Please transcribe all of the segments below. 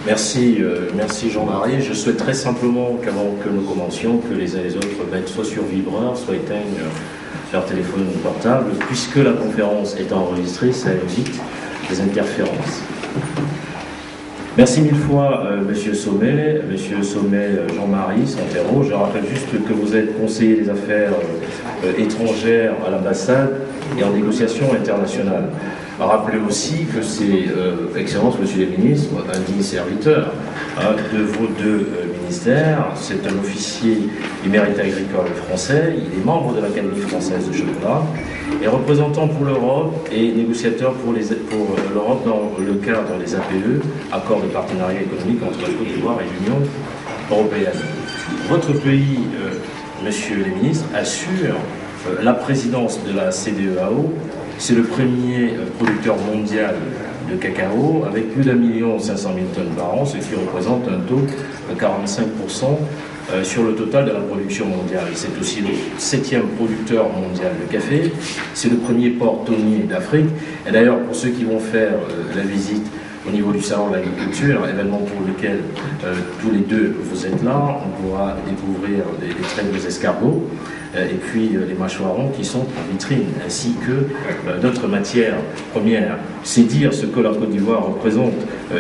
Merci Jean-Marie. Je souhaite très simplement qu'avant que nous commencions, que les uns et les autres mettent soit sur vibreur, soit éteignent leur téléphone portable, puisque la conférence est enregistrée, ça évite les interférences. Merci mille fois, Monsieur Sommet, Jean-Marie Santero. Je rappelle juste que vous êtes conseiller des affaires étrangères à l'ambassade et en négociation internationale. Rappelez aussi que c'est, Excellence, Monsieur le Ministre, un digne serviteur de vos deux ministères. C'est un officier du mérite agricole français. Il est membre de l'Académie française de chocolat et représentant pour l'Europe et négociateur pour l'Europe dans le cadre des APE, accords de partenariat économique entre la Côte d'Ivoire et l'Union européenne. Votre pays, Monsieur le Ministre, assure la présidence de la CEDEAO. C'est le premier producteur mondial de cacao, avec plus d'1,5 million de tonnes par an, ce qui représente un taux de 45% sur le total de la production mondiale. C'est aussi le 7e producteur mondial de café. C'est le premier port tonnier d'Afrique. Et d'ailleurs, pour ceux qui vont faire la visite au niveau du salon de l'agriculture, événement pour lequel tous les deux vous êtes là, on pourra découvrir des très beaux escargots et puis les mâchoirons qui sont en vitrine, ainsi que d'autres matières premières. C'est dire ce que la Côte d'Ivoire représente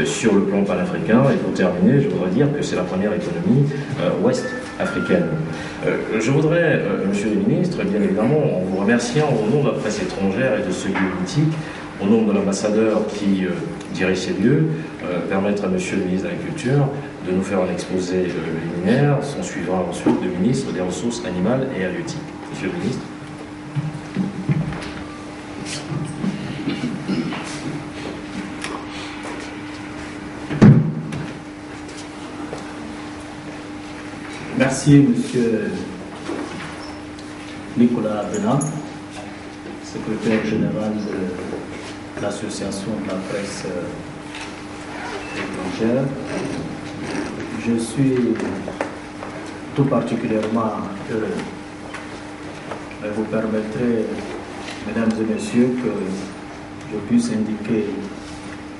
sur le plan panafricain. Et pour terminer, je voudrais dire que c'est la première économie ouest africaine. Je voudrais, Monsieur le Ministre, bien évidemment, en vous remerciant au nom de la presse étrangère et de ceux politiques, au nom de l'ambassadeur qui dirige ces lieux, permettre à Monsieur le ministre de l'Agriculture de nous faire un exposé liminaire. S'en suivra ensuite le ministre des Ressources animales et halieutiques. Monsieur le ministre. Merci, Monsieur Nicolas Benat, secrétaire général de l'Association de la presse étrangère. Je suis tout particulièrement heureux. Mais vous permettrez, mesdames et messieurs, que je puisse indiquer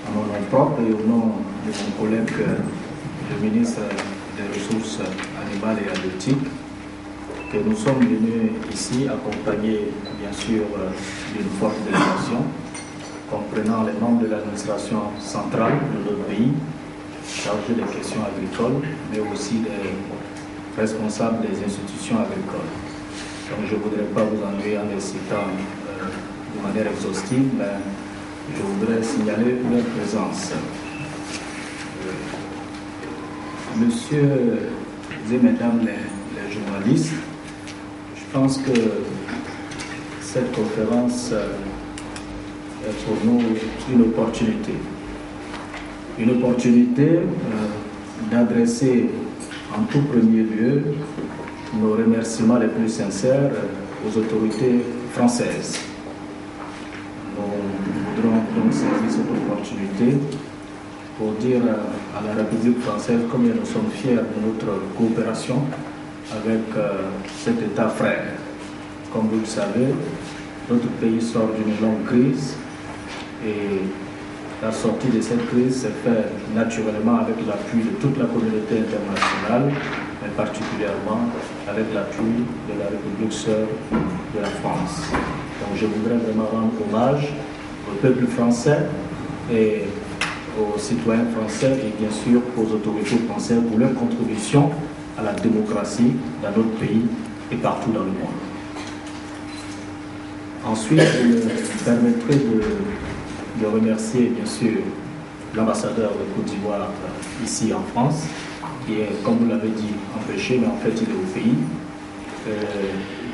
en mon nom propre et au nom de mon collègue, le ministre des Ressources animales et halieutiques, que nous sommes venus ici accompagnés, bien sûr, d'une forte délégation, comprenant les membres de l'administration centrale de notre pays, chargés des questions agricoles, mais aussi des responsables des institutions agricoles. Donc je ne voudrais pas vous ennuyer en les citant de manière exhaustive, mais je voudrais signaler leur présence. Messieurs et mesdames les journalistes, je pense que cette conférence est pour nous une opportunité. Une opportunité d'adresser en tout premier lieu nos remerciements les plus sincères aux autorités françaises. Nous voudrons donc saisir cette opportunité pour dire à la République française combien nous sommes fiers de notre coopération avec cet État frère. Comme vous le savez, notre pays sort d'une longue crise et la sortie de cette crise s'est faite naturellement avec l'appui de toute la communauté internationale, mais particulièrement avec l'appui de la République sœur de la France. Donc je voudrais vraiment rendre hommage au peuple français et aux citoyens français et bien sûr aux autorités françaises pour leur contribution à la démocratie dans notre pays et partout dans le monde. Ensuite, je me permettrai de remercier bien sûr l'ambassadeur de Côte d'Ivoire ici en France, qui est, comme vous l'avez dit, empêché, mais en fait il est au pays.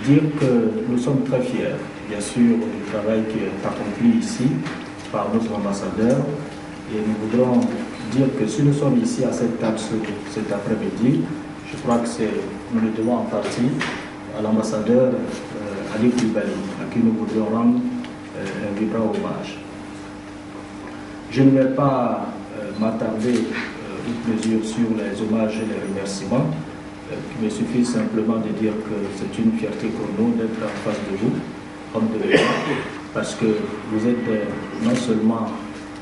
Dire que nous sommes très fiers, bien sûr, du travail qui est accompli ici par notre ambassadeur. Et nous voudrons dire que si nous sommes ici à cette table cet après-midi, je crois que nous le devons en partie à l'ambassadeur Ali Koulibaly, à qui nous voudrions rendre un vibrant hommage. Je ne vais pas m'attarder outre mesure sur les hommages et les remerciements. Il me suffit simplement de dire que c'est une fierté pour nous d'être en face de vous, comme de l'État, parce que vous êtes non seulement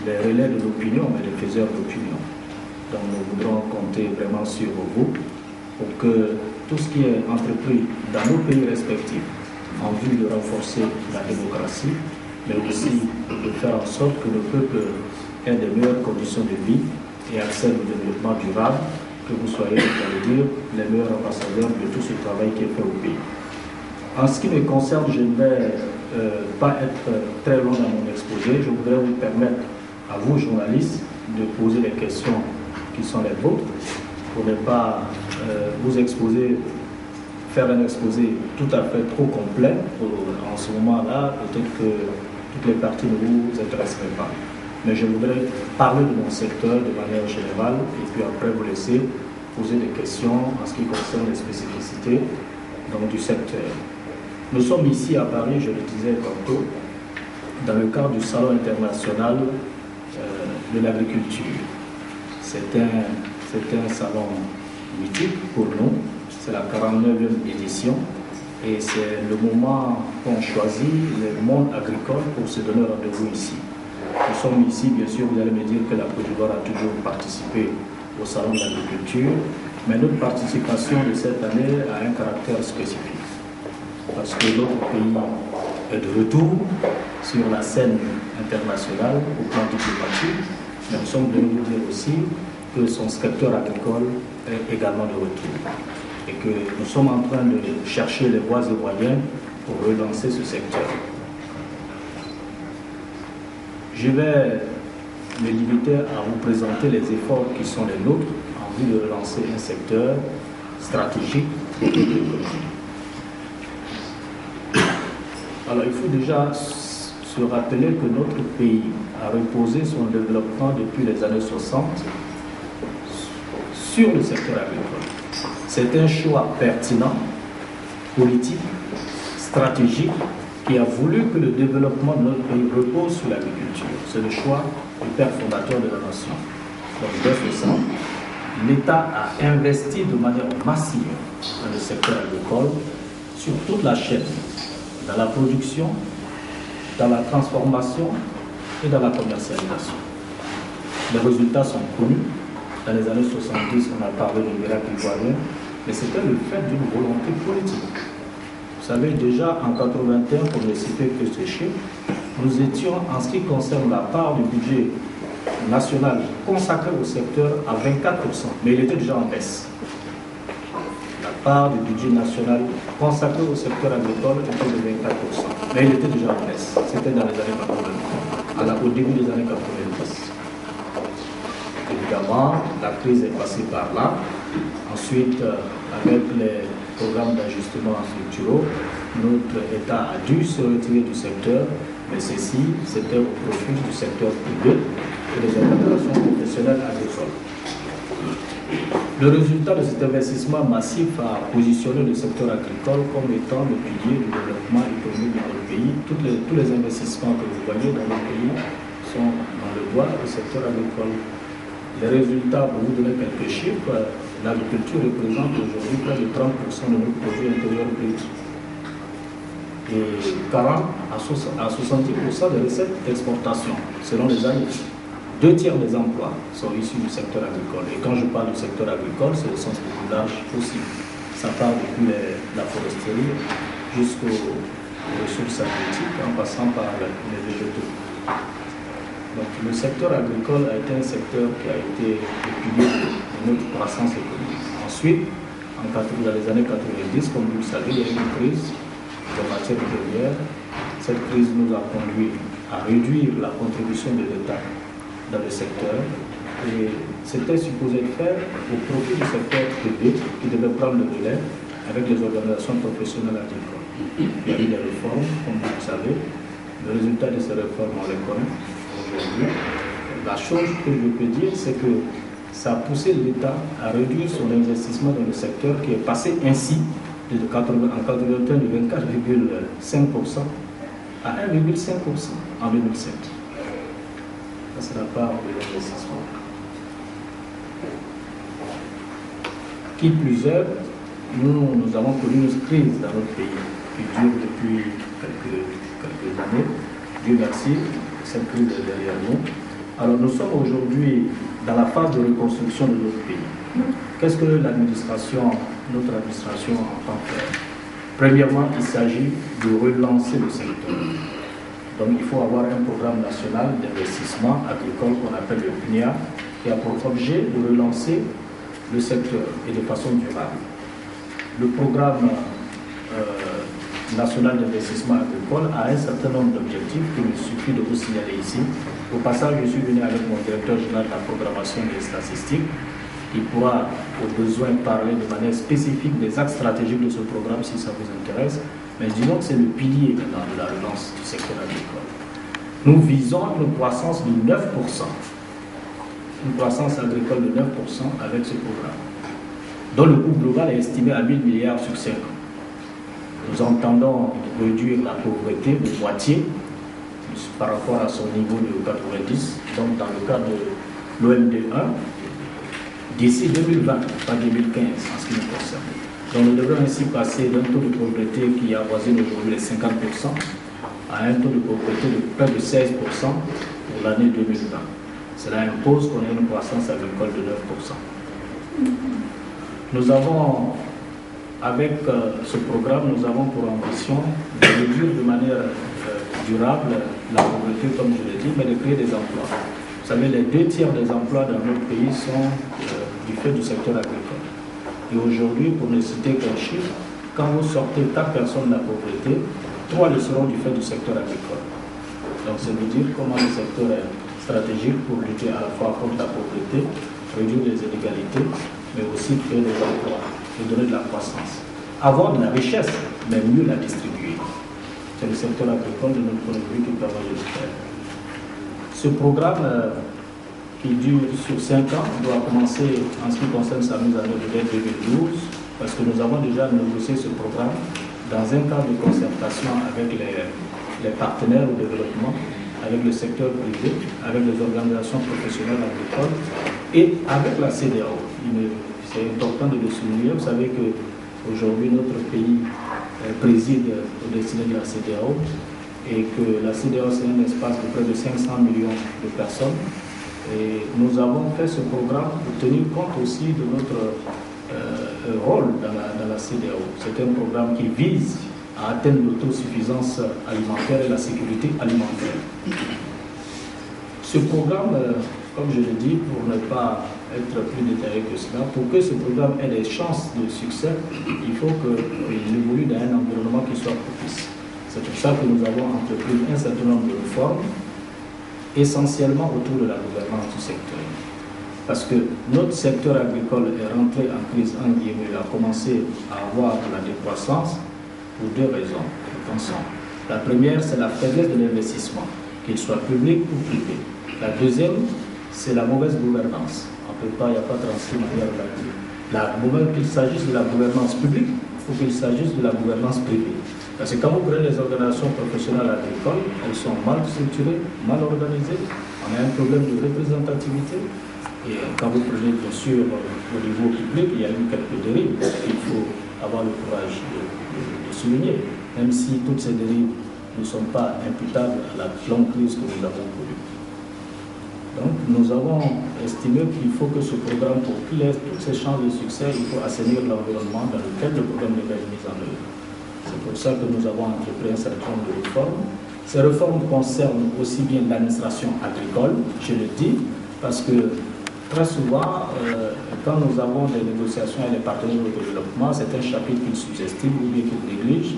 les relais de l'opinion, mais les faiseurs d'opinion. Donc nous voudrons compter vraiment sur vous pour que tout ce qui est entrepris dans nos pays respectifs en vue de renforcer la démocratie, mais aussi de faire en sorte que le peuple ait des meilleures conditions de vie et accède au développement durable, que vous soyez, dire, les meilleurs ambassadeurs de tout ce travail qui est fait au pays. En ce qui me concerne, je ne vais pas être très long dans mon exposé. Je voudrais vous permettre, à vous journalistes, de poser les questions qui sont les vôtres, pour ne pas vous exposer, faire un exposé tout à fait trop complet. En ce moment-là, peut-être que toutes les parties ne vous intéresseraient pas. Mais je voudrais parler de mon secteur de manière générale et puis après vous laisser poser des questions en ce qui concerne les spécificités donc, du secteur. Nous sommes ici à Paris, je le disais tantôt, dans le cadre du Salon international de l'agriculture. C'est un salon mythique pour nous, c'est la 49e édition et c'est le moment qu'on choisit le monde agricole pour se donner rendez-vous ici. Nous sommes ici, bien sûr, vous allez me dire que la Côte d'Ivoire a toujours participé au Salon de l'agriculture, mais notre participation de cette année a un caractère spécifique. Parce que notre pays est de retour sur la scène internationale au plan diplomatique, mais nous sommes venus vous dire aussi que son secteur agricole est également de retour. Et que nous sommes en train de chercher les voies et moyens pour relancer ce secteur. Je vais me limiter à vous présenter les efforts qui sont les nôtres en vue de relancer un secteur stratégique de l'économie. Alors, il faut déjà se rappeler que notre pays a reposé son développement depuis les années 60 sur le secteur agricole. C'est un choix pertinent, politique, stratégique, qui a voulu que le développement de notre pays repose sur l'agriculture. C'est le choix du père fondateur de la nation. Donc, dès ce sens, l'État a investi de manière massive dans le secteur agricole, sur toute la chaîne, dans la production, dans la transformation et dans la commercialisation. Les résultats sont connus. Dans les années 70, on a parlé de miracle ivoirien, mais c'était le fait d'une volonté politique. Vous savez, déjà en 81, pour ne citer que ce chiffre, nous étions, en ce qui concerne la part du budget national consacré au secteur, à 24%, mais il était déjà en baisse. La part du budget national consacré au secteur agricole était de 24%, mais il était déjà en baisse. C'était dans les années 80, au début des années 90. Évidemment, la crise est passée par là. Ensuite, avec les programmes d'ajustement structuraux, notre État a dû se retirer du secteur, mais ceci, c'était au profit du secteur privé et des organisations professionnelles agricoles. Le résultat de cet investissement massif a positionné le secteur agricole comme étant le pilier du développement économique de notre pays. Tous les investissements que vous voyez dans notre pays sont dans le bois du secteur agricole. Les résultats, pour vous donner quelques chiffres, l'agriculture représente aujourd'hui près de 30% de notre produit intérieur brut. Et 40 à 70% des recettes d'exportation, selon les années. 2 tiers des emplois sont issus du secteur agricole. Et quand je parle du secteur agricole, c'est le sens le plus large possible. Ça part depuis la foresterie jusqu'aux ressources halieutiques, en passant par les végétaux. Donc le secteur agricole a été un secteur qui a été le pilier de notre croissance économique. Ensuite, dans les années 90, comme vous le savez, il y a eu une crise de matières premières. Cette crise nous a conduit à réduire la contribution de l'État dans le secteur. Et c'était supposé faire au profit du secteur privé qui devait prendre le relais avec les organisations professionnelles agricoles. Il y a eu des réformes, comme vous le savez. Le résultat de ces réformes, on les connaît aujourd'hui. La chose que je peux dire, c'est que ça a poussé l'État à réduire son investissement dans le secteur qui est passé ainsi en 1981 de 24,5% à 1,5% en 2007. Ça, c'est la part de l'investissement. Qui plus est, nous avons connu une crise dans notre pays qui dure depuis quelques années. Dieu merci, cette crise est derrière nous. Alors nous sommes aujourd'hui dans la phase de reconstruction de notre pays. Qu'est-ce que notre administration entend faire? Premièrement, il s'agit de relancer le secteur. Donc il faut avoir un programme national d'investissement agricole qu'on appelle le PNIA, qui a pour objet de relancer le secteur et de façon durable. Le programme national d'investissement agricole a un certain nombre d'objectifs qu'il me suffit de vous signaler ici. Au passage, je suis venu avec mon directeur général de la programmation des statistiques. Il pourra au besoin parler de manière spécifique des axes stratégiques de ce programme si ça vous intéresse. Mais disons que c'est le pilier maintenant de la relance du secteur agricole. Nous visons une croissance de 9%. Une croissance agricole de 9% avec ce programme, dont le coût global est estimé à 1 000 milliards sur 5 ans. Nous entendons réduire la pauvreté de moitié par rapport à son niveau de 90, donc dans le cadre de l'OMD 1, d'ici 2020, pas 2015 en ce qui nous concerne. Donc nous devons ainsi passer d'un taux de pauvreté qui avoisine aujourd'hui les 50% à un taux de pauvreté de près de 16% pour l'année 2020. Cela impose qu'on ait une croissance agricole de 9%. Nous avons, avec ce programme, nous avons pour ambition de réduire de manière durable la pauvreté, comme je l'ai dit, mais de créer des emplois. Vous savez, les 2 tiers des emplois dans notre pays sont du fait du secteur agricole. Et aujourd'hui, pour ne citer qu'un chiffre, quand vous sortez 4 personnes de la pauvreté, 3 le seront du fait du secteur agricole. Donc, c'est vous dire comment le secteur est stratégique pour lutter à la fois contre la pauvreté, réduire les inégalités, mais aussi créer des emplois et donner de la croissance. Avoir de la richesse, mais mieux la distribuer. C'est le secteur agricole de notre économie qui permet de le faire. Ce programme qui dure sur 5 ans doit commencer en ce qui concerne sa mise en œuvre dès 2012, parce que nous avons déjà négocié ce programme dans un cadre de concertation avec les partenaires au développement, avec le secteur privé, avec les organisations professionnelles agricoles et avec la CEDEAO. C'est important de le souligner. Vous savez qu'aujourd'hui, notre pays préside au destiné de la CEDEAO et que la CEDEAO, c'est un espace de près de 500 millions de personnes. Et nous avons fait ce programme pour tenir compte aussi de notre rôle dans la CEDEAO. C'est un programme qui vise à atteindre l'autosuffisance alimentaire et la sécurité alimentaire. Ce programme, comme je l'ai dit, pour ne pas être plus détaillé que cela, pour que ce programme ait des chances de succès, il faut qu'il évolue dans un environnement qui soit propice. C'est pour ça que nous avons entrepris un certain nombre de réformes, essentiellement autour de la gouvernance du secteur. Parce que notre secteur agricole est rentré en crise, il a commencé à avoir de la décroissance pour 2 raisons, nous pensons. La première, c'est la faiblesse de l'investissement, qu'il soit public ou privé. La deuxième, c'est la mauvaise gouvernance. Il n'y a pas 36 manières de la dire. Qu'il s'agisse de la gouvernance publique ou qu'il s'agisse de la gouvernance privée. Parce que quand vous prenez les organisations professionnelles agricoles, elles sont mal structurées, mal organisées. On a un problème de représentativité. Et quand vous prenez, bien sûr, au niveau public, il y a eu quelques dérives qu'il faut avoir le courage de souligner, même si toutes ces dérives ne sont pas imputables à la longue crise que nous avons connue. Donc, nous avons estimé qu'il faut que ce programme, pour qu'il ait toutes ses chances de succès, il faut assainir l'environnement dans lequel le programme devrait être mis en œuvre. C'est pour ça que nous avons entrepris un certain nombre de réformes. Ces réformes concernent aussi bien l'administration agricole, je le dis, parce que très souvent, quand nous avons des négociations avec les partenaires au développement, c'est un chapitre qu'ils sous-estiment ou bien qu'ils négligent.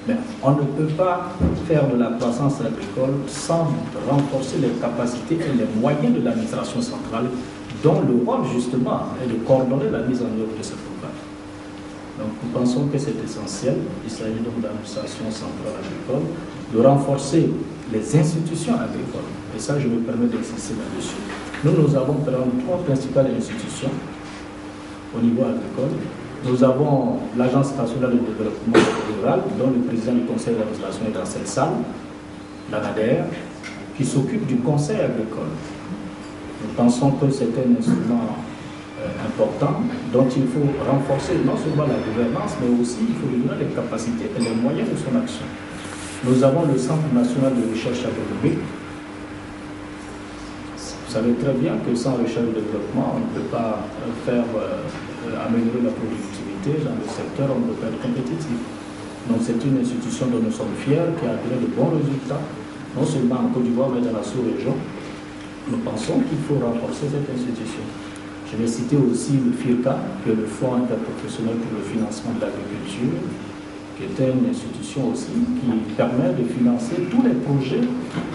Mais on ne peut pas faire de la croissance agricole sans renforcer les capacités et les moyens de l'administration centrale, dont le rôle justement est de coordonner la mise en œuvre de ce programme. Donc nous pensons que c'est essentiel, il s'agit donc d'administration centrale agricole, de renforcer les institutions agricoles. Et ça, je me permets d'insister là-dessus. Nous avons par exemple 3 principales institutions au niveau agricole. Nous avons l'Agence nationale de développement rural, dont le président du conseil d'administration est dans cette salle, l'ANADER, qui s'occupe du conseil agricole. Nous pensons que c'est un instrument important dont il faut renforcer non seulement la gouvernance, mais aussi il faut lui donner les capacités et les moyens de son action. Nous avons le Centre national de recherche agronomique. Vous savez très bien que sans recherche et développement, on ne peut pas améliorer la productivité dans le secteur, on ne peut pas être compétitif. Donc c'est une institution dont nous sommes fiers, qui a donné de bons résultats, non seulement en Côte d'Ivoire, mais dans la sous-région. Nous pensons qu'il faut renforcer cette institution. Je vais citer aussi le FIRCA, qui est le Fonds interprofessionnel pour le financement de l'agriculture, qui est une institution aussi qui permet de financer tous les projets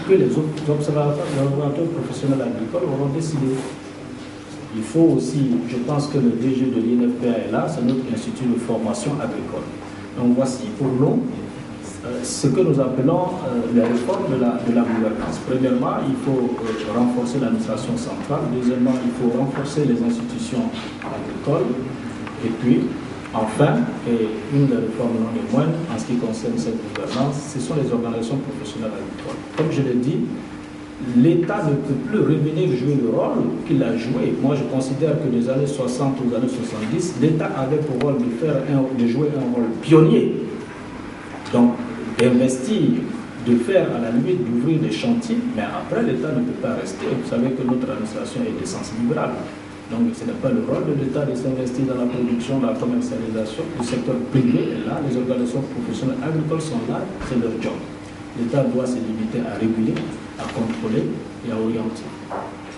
que les autres observateurs professionnels agricoles auront décidé. Il faut aussi, je pense que le DG de l'INFPA est là, c'est notre institut de formation agricole. Donc voici pour nous ce que nous appelons les réformes de la gouvernance. Premièrement, il faut renforcer l'administration centrale. Deuxièmement, il faut renforcer les institutions agricoles. Et puis, enfin, et une des réformes non les moindres en ce qui concerne cette gouvernance, ce sont les organisations professionnelles agricoles. Comme je l'ai dit, l'État ne peut plus revenir jouer le rôle qu'il a joué. Moi, je considère que des années 60 aux années 70, l'État avait pour rôle de jouer un rôle pionnier. Donc, d'investir, de faire à la limite, d'ouvrir des chantiers, mais après, l'État ne peut pas rester. Vous savez que notre administration est d'essence libérale. Donc, ce n'est pas le rôle de l'État de s'investir dans la production, dans la commercialisation. Le secteur privé est là, les organisations professionnelles agricoles sont là, c'est leur job. L'État doit se limiter à réguler, à contrôler et à orienter,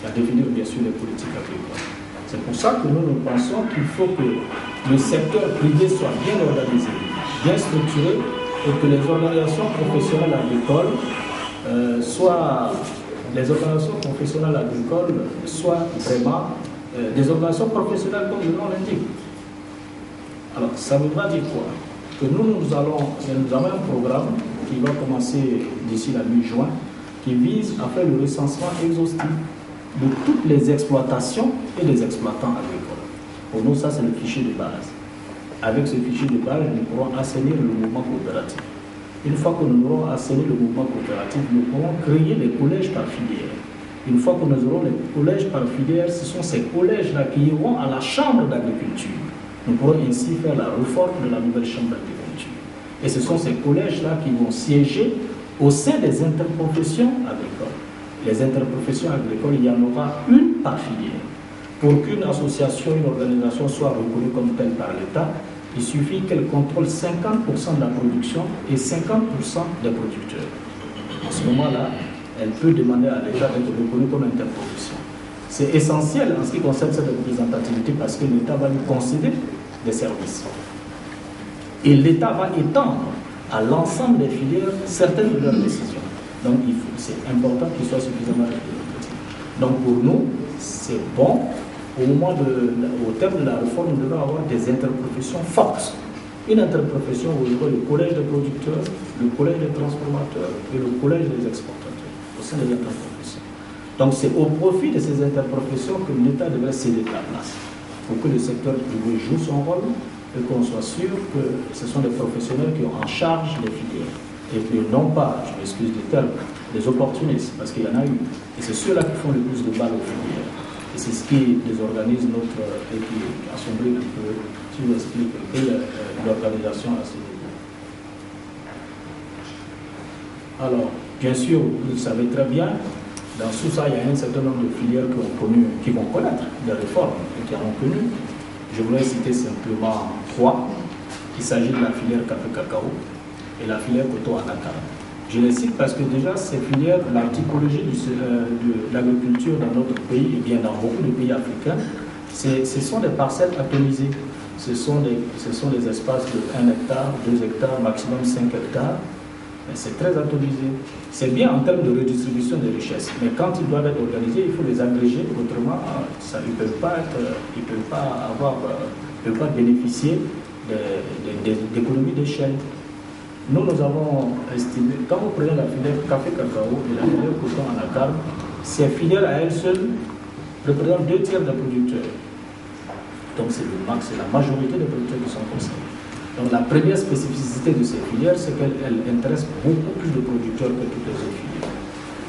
à définir bien sûr les politiques agricoles. C'est pour ça que nous pensons qu'il faut que le secteur privé soit bien organisé, bien structuré, et que les organisations professionnelles agricoles soient vraiment des organisations professionnelles comme le nom l'indique. Alors, ça voudra dire quoi? Que nous avons un programme qui va commencer d'ici la mi-juin, qui vise à faire le recensement exhaustif de toutes les exploitations et des exploitants agricoles. Pour nous, ça c'est le fichier de base. Avec ce fichier de base, nous pourrons assainir le mouvement coopératif. Une fois que nous aurons assaini le mouvement coopératif, nous pourrons créer les collèges par filière. Une fois que nous aurons les collèges par filière, ce sont ces collèges-là qui iront à la chambre d'agriculture. Nous pourrons ainsi faire la réforme de la nouvelle chambre d'agriculture. Et ce sont ces collèges-là qui vont siéger au sein des interprofessions agricoles. Les interprofessions agricoles, il y en aura une par filière. Pour qu'une association, une organisation soit reconnue comme telle par l'État, il suffit qu'elle contrôle 50% de la production et 50% des producteurs. À ce moment-là, elle peut demander à l'État d'être reconnue comme interprofession. C'est essentiel en ce qui concerne cette représentativité parce que l'État va lui concéder des services. Et l'État va étendre à l'ensemble des filières certaines de leurs décisions. Donc c'est important qu'il soit suffisamment représentatif. Donc pour nous, c'est bon. Au terme de la réforme, nous devons avoir des interprofessions fortes. Une interprofession où il y aura le collège des producteurs, le collège des transformateurs et le collège des exportateurs au sein des interprofessions. Donc c'est au profit de ces interprofessions que l'État devrait céder la place pour que le secteur privé joue son rôle et qu'on soit sûr que ce sont des professionnels qui ont en charge les filières. Et puis non pas, je m'excuse du terme, des opportunistes, parce qu'il y en a eu. Et c'est ceux-là qui font le plus de balles aux filières. Et c'est ce qui désorganise et qui assombrit un peu, si vous explique un peu l'organisation à ce niveau. Alors, bien sûr, vous le savez très bien, dans tout ça, il y a un certain nombre de filières qui vont connaître des réformes et qui en ont connu. Je voudrais citer simplement 3. Il s'agit de la filière café-cacao et la filière coton-anacarde. Je les cite parce que déjà, ces filières, la typologie de l'agriculture dans notre pays, et bien dans beaucoup de pays africains, ce sont des parcelles atomisées. Ce sont des espaces de 1 hectare, 2 hectares, maximum 5 hectares. C'est très atomisé. C'est bien en termes de redistribution des richesses, mais quand ils doivent être organisés, il faut les agréger, autrement, ils ne peuvent pas bénéficier d'économies d'échelle. Nous avons estimé, quand vous prenez la filière café-cacao et la filière coton-anacarde, ces filières à elles seules représentent 2 tiers des producteurs. Donc c'est le max, c'est la majorité des producteurs qui sont concernés. Donc la première spécificité de ces filières, c'est qu'elles intéressent beaucoup plus de producteurs que toutes les autres filières.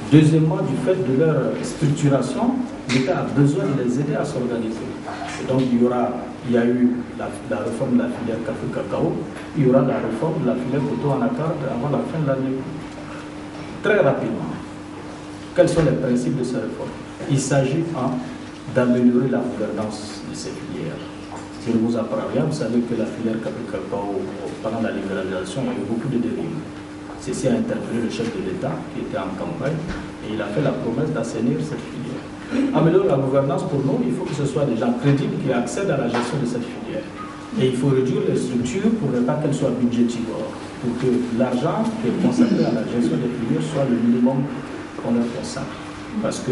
Deuxièmement, du fait de leur structuration, l'État a besoin de les aider à s'organiser. Et donc il y a eu la réforme de la filière café-cacao, il y aura la réforme de la filière coton-anacarde avant la fin de l'année. Très rapidement. Quels sont les principes de cette réforme? Il s'agit d'améliorer la gouvernance de ces filières. Je ne vous apprends rien, vous savez que la filière cacao, pendant la libéralisation, il y a eu beaucoup de dérives. Ceci a interpellé le chef de l'État qui était en campagne et il a fait la promesse d'assainir cette filière. Améliorer la gouvernance, pour nous, il faut que ce soit des gens crédibles qui accèdent à la gestion de cette filière. Et il faut réduire les structures pour ne pas qu'elles soient budgétivores, pour que l'argent qui est consacré à la gestion des filières soit le minimum qu'on leur consacre. Parce que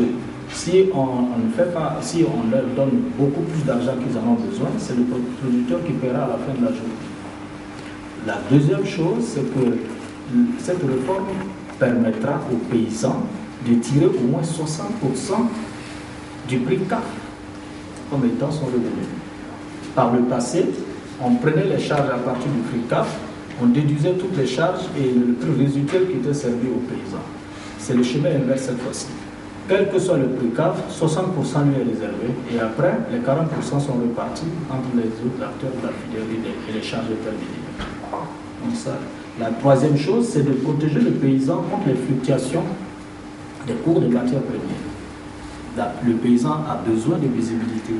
si on ne fait pas, si on leur donne beaucoup plus d'argent qu'ils en ont besoin, c'est le producteur qui paiera à la fin de la journée. La deuxième chose, c'est que cette réforme permettra aux paysans de tirer au moins 60% du prix cap comme étant son revenu. Par le passé, on prenait les charges à partir du prix cap, on déduisait toutes les charges et le prix résiduel qui était servi aux paysans. C'est le schéma inverse cette fois-ci. Quel que soit le prix cap, 60% lui est réservé et après, les 40% sont repartis entre les autres acteurs de la filière et les charges intermédiaires. Donc ça, la troisième chose, c'est de protéger le paysan contre les fluctuations des cours des matières premières. Le paysan a besoin de visibilité.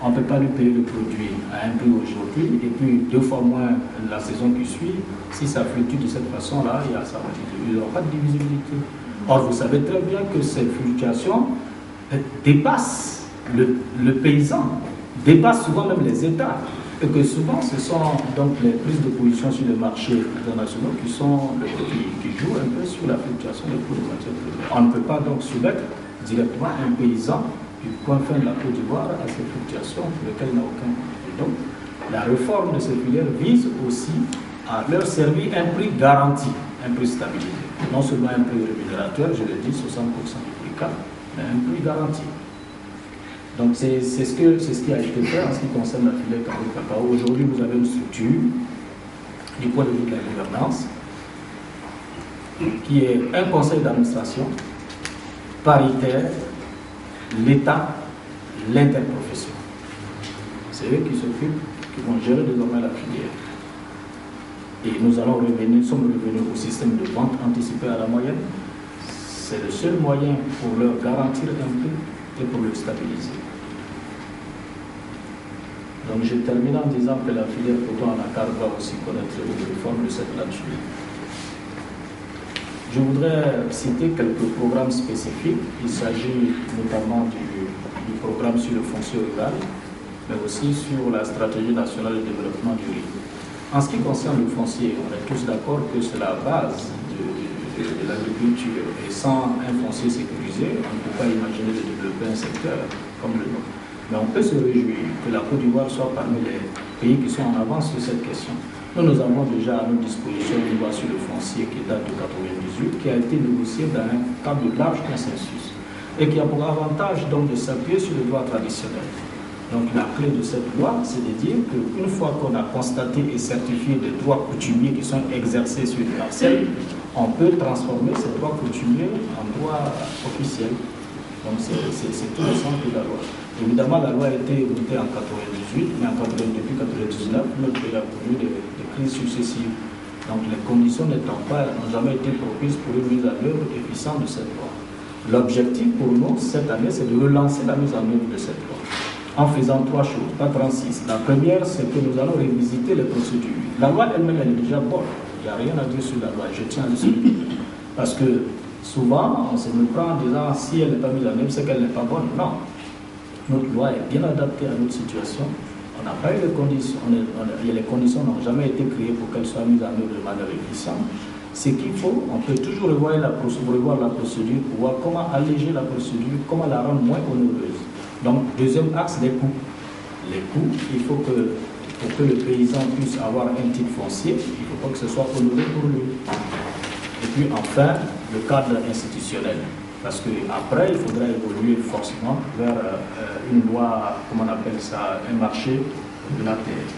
On ne peut pas lui payer le produit à un prix aujourd'hui et puis 2 fois moins la saison qui suit. Si ça fluctue de cette façon-là, il n'y aura pas de visibilité. Or, vous savez très bien que ces fluctuations dépassent le paysan, dépassent souvent même les États. Et que souvent, ce sont donc les prises de position sur les marchés internationaux qui jouent un peu sur la fluctuation des cours de matières premières. On ne peut pas donc soumettre directement un paysan du coin fin de la Côte d'Ivoire à ces fluctuations pour lesquelles il n'a aucun contrôle. Et donc, la réforme de ces filières vise aussi à leur servir un prix garanti, un prix stabilisé. Non seulement un prix rémunérateur, je l'ai dit, 60% du prix cap, mais un prix garanti. Donc c'est ce qui a été fait en ce qui concerne la filière cacao. Aujourd'hui, vous avez une structure du point de vue de la gouvernance qui est un conseil d'administration paritaire, l'État, l'interprofession. C'est eux qui s'occupent, qui vont gérer désormais la filière. Et nous sommes revenus au système de vente anticipée à la moyenne. C'est le seul moyen pour leur garantir un prix et pour le stabiliser. Donc je termine en disant que la filière coton-anacarde va aussi connaître une réforme de cette nature. Je voudrais citer quelques programmes spécifiques. Il s'agit notamment du programme sur le foncier rural, mais aussi sur la stratégie nationale de développement du riz. En ce qui concerne le foncier, on est tous d'accord que c'est la base de l'agriculture. Et sans un foncier sécurisé, on ne peut pas imaginer de développer un secteur comme le nôtre. Mais on peut se réjouir que la Côte d'Ivoire soit parmi les pays qui sont en avance sur cette question. Nous avons déjà à notre disposition une loi sur le foncier qui date de 1998, qui a été négociée dans un cadre de large consensus et qui a pour avantage donc de s'appuyer sur le droit traditionnel. Donc la clé de cette loi, c'est de dire qu'une fois qu'on a constaté et certifié des droits coutumiers qui sont exercés sur une parcelle, on peut transformer ces droits coutumiers en droits officiels. Donc c'est tout le sens de la loi. Évidemment, la loi a été votée en 1998, mais depuis 1999, notre pays a connu des crises successives. Donc les conditions n'ont jamais été propices pour une mise en œuvre efficiente de cette loi. L'objectif pour nous, cette année, c'est de relancer la mise en œuvre de cette loi, en faisant 3 choses, pas 36. La première, c'est que nous allons revisiter les procédures. La loi elle-même, elle est déjà bonne. Il n'y a rien à dire sur la loi, je tiens à le souligner. Parce que souvent, on se méprend en disant si elle n'est pas mise en œuvre, c'est qu'elle n'est pas bonne. Non. Notre loi est bien adaptée à notre situation. On n'a pas eu les conditions. Les conditions n'ont jamais été créées pour qu'elle soit mise en œuvre de manière efficiente. Ce qu'il faut, on peut toujours revoir la procédure pour voir comment alléger la procédure, comment la rendre moins onéreuse. Donc, deuxième axe, les coûts. Les coûts, il faut que, pour que le paysan puisse avoir un titre foncier, il ne faut pas que ce soit honoré pour lui. Et puis, enfin, le cadre institutionnel. Parce qu'après, il faudra évoluer forcément vers une loi, comment on appelle ça, un marché de la terre.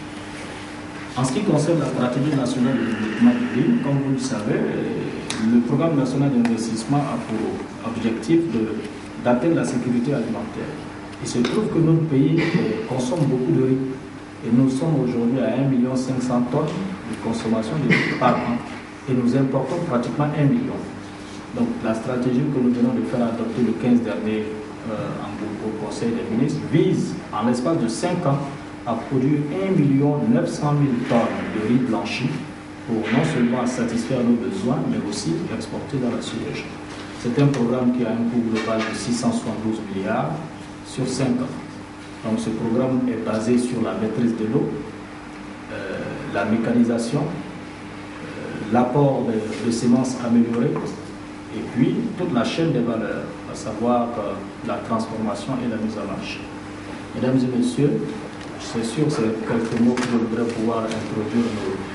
En ce qui concerne la stratégie nationale de développement du riz, comme vous le savez, le programme national d'investissement a pour objectif d'atteindre la sécurité alimentaire. Il se trouve que notre pays consomme beaucoup de riz. Et nous sommes aujourd'hui à 1,5 million de tonnes de consommation de riz par an. Et nous importons pratiquement 1 million. Donc la stratégie que nous venons de faire adopter le 15 dernier au Conseil des ministres vise, en l'espace de 5 ans, à produire 1 900 000 tonnes de riz blanchi pour non seulement satisfaire nos besoins, mais aussi exporter dans la sous-région. C'est un programme qui a un coût global de 672 milliards sur 5 ans. Donc ce programme est basé sur la maîtrise de l'eau, la mécanisation, l'apport de semences améliorées, et puis toute la chaîne des valeurs, à savoir la transformation et la mise en marché. Mesdames et messieurs, c'est sûr, c'est quelques mots que je voudrais pouvoir introduire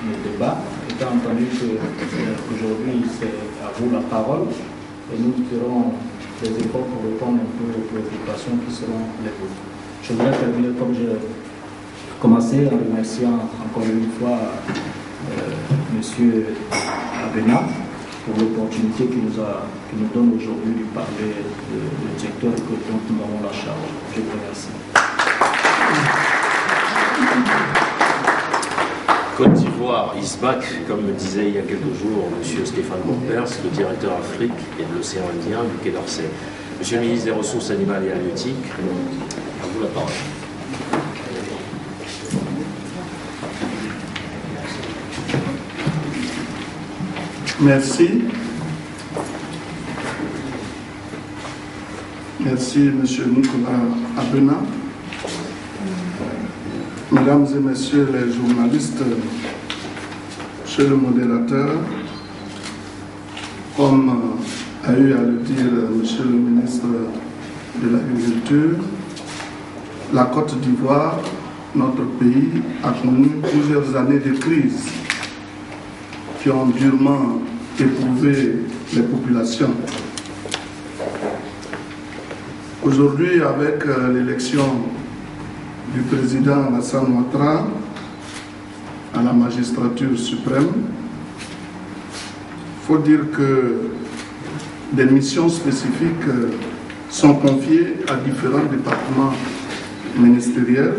nos débats, étant entendu qu'aujourd'hui c'est à vous la parole, et nous ferons des efforts pour répondre un peu aux préoccupations qui seront les vôtres. Je voudrais terminer comme j'ai commencé en remerciant encore une fois M. Abena pour l'opportunité qu'il nous donne aujourd'hui de parler du directeur dont nous avons la charge. Je vous remercie. Côte d'Ivoire, ISBAC, comme me disait il y a quelques jours M. Stéphane Bompers, le directeur Afrique et de l'océan Indien du Quai d'Orsay. Monsieur le ministre des Ressources animales et halieutiques, à vous la parole. Merci. Merci, Monsieur Nicolas Abena. Mesdames et Messieurs les journalistes, Monsieur le modérateur, comme a eu à le dire Monsieur le ministre de l'Agriculture, la Côte d'Ivoire, notre pays, a connu plusieurs années de crise qui ont durement éprouvé les populations. Aujourd'hui, avec l'élection du président Alassane Ouattara à la magistrature suprême, il faut dire que des missions spécifiques sont confiées à différents départements ministériels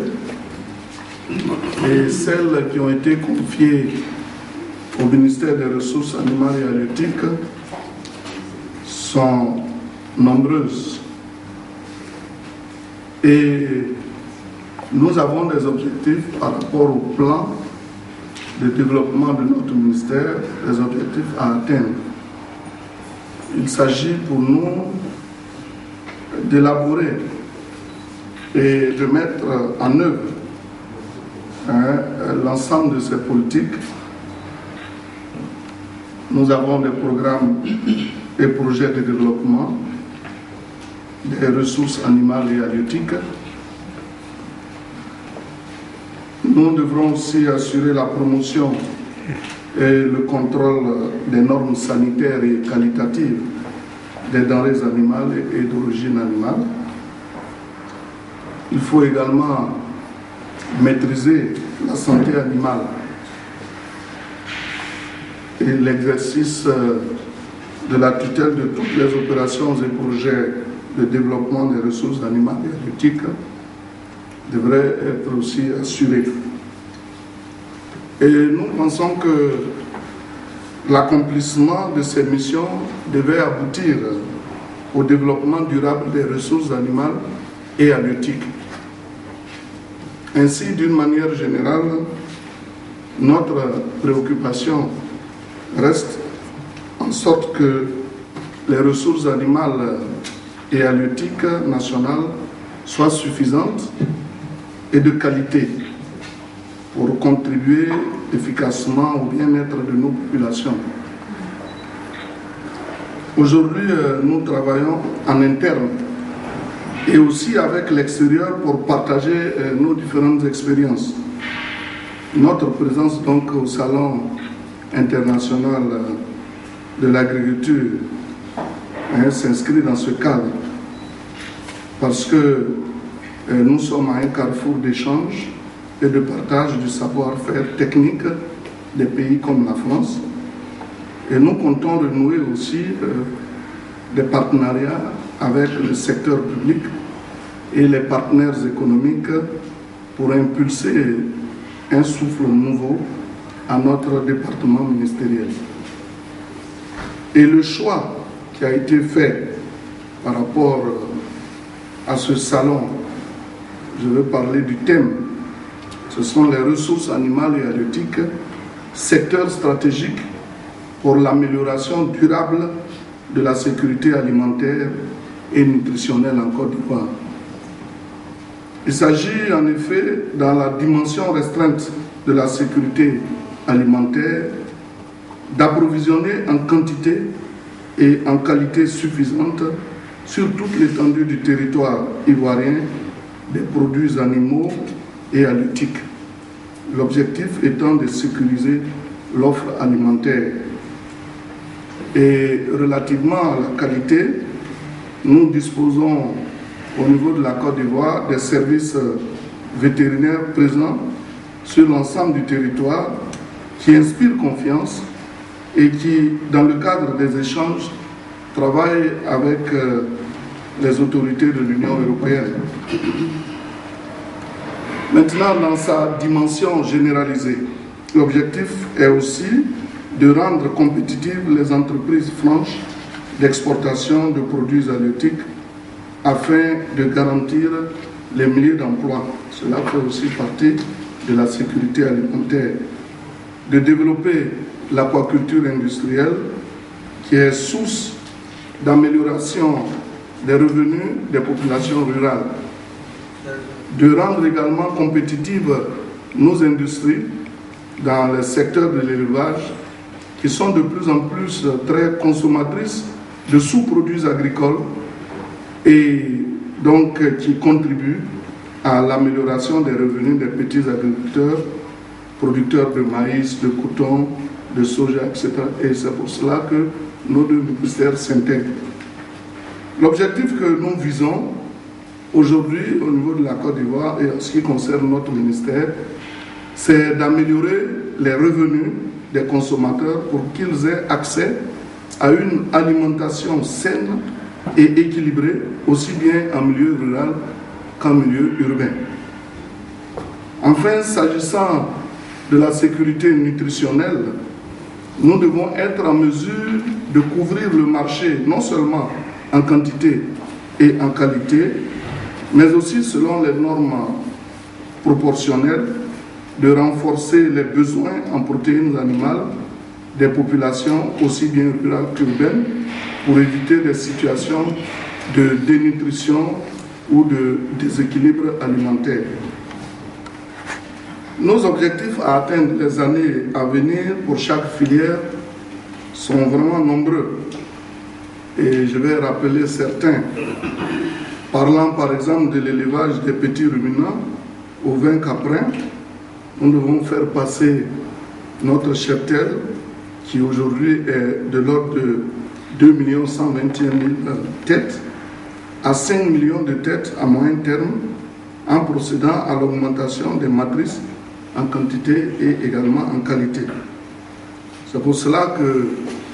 et celles qui ont été confiées au ministère des Ressources animales et halieutiques sont nombreuses. Et nous avons des objectifs par rapport au plan de développement de notre ministère, des objectifs à atteindre. Il s'agit pour nous d'élaborer et de mettre en œuvre l'ensemble de ces politiques. Nous avons des programmes et projets de développement des ressources animales et halieutiques. Nous devrons aussi assurer la promotion et le contrôle des normes sanitaires et qualitatives des denrées animales et d'origine animale. Il faut également maîtriser la santé animale et l'exercice de la tutelle de toutes les opérations et projets de développement des ressources animales et halieutiques devrait être aussi assuré. Et nous pensons que l'accomplissement de ces missions devait aboutir au développement durable des ressources animales et halieutiques. Ainsi, d'une manière générale, notre préoccupation reste en sorte que les ressources animales et halieutiques nationales soient suffisantes et de qualité pour contribuer efficacement au bien-être de nos populations. Aujourd'hui, nous travaillons en interne et aussi avec l'extérieur pour partager nos différentes expériences. Notre présence donc au Salon international de l'agriculture s'inscrit dans ce cadre parce que nous sommes à un carrefour d'échange et de partage du savoir-faire technique des pays comme la France. Et nous comptons renouer aussi des partenariats avec le secteur public et les partenaires économiques pour impulser un souffle nouveau à notre département ministériel. Et le choix qui a été fait par rapport à ce salon. Je vais parler du thème. Ce sont les ressources animales et halieutiques, secteur stratégique pour l'amélioration durable de la sécurité alimentaire et nutritionnelle en Côte d'Ivoire. Il s'agit en effet, dans la dimension restreinte de la sécurité alimentaire, d'approvisionner en quantité et en qualité suffisante sur toute l'étendue du territoire ivoirien des produits animaux et halieutiques. L'objectif étant de sécuriser l'offre alimentaire. Et relativement à la qualité, nous disposons au niveau de la Côte d'Ivoire des services vétérinaires présents sur l'ensemble du territoire qui inspirent confiance et qui, dans le cadre des échanges, travaillent avec les autorités de l'Union européenne. Maintenant, dans sa dimension généralisée, l'objectif est aussi de rendre compétitives les entreprises franches d'exportation de produits halieutiques afin de garantir les milliers d'emplois. Cela fait aussi partie de la sécurité alimentaire. De développer l'aquaculture industrielle qui est source d'amélioration des revenus des populations rurales. De rendre également compétitives nos industries dans le secteur de l'élevage qui sont de plus en plus très consommatrices de sous-produits agricoles et donc qui contribuent à l'amélioration des revenus des petits agriculteurs, producteurs de maïs, de coton, de soja, etc. Et c'est pour cela que nos deux ministères s'intègrent. L'objectif que nous visons aujourd'hui au niveau de la Côte d'Ivoire et en ce qui concerne notre ministère, c'est d'améliorer les revenus des consommateurs pour qu'ils aient accès à une alimentation saine et équilibrée, aussi bien en milieu rural qu'en milieu urbain. Enfin, s'agissant de la sécurité nutritionnelle, nous devons être en mesure de couvrir le marché non seulement en quantité et en qualité, mais aussi selon les normes proportionnelles, de renforcer les besoins en protéines animales des populations aussi bien rurales qu'urbaines pour éviter des situations de dénutrition ou de déséquilibre alimentaire. Nos objectifs à atteindre les années à venir pour chaque filière sont vraiment nombreux et je vais rappeler certains. Parlant par exemple de l'élevage des petits ruminants au vin caprin, nous devons faire passer notre cheptel qui aujourd'hui est de l'ordre de 2 121 000 têtes à 5 millions de têtes à moyen terme en procédant à l'augmentation des matrices en quantité et également en qualité. C'est pour cela que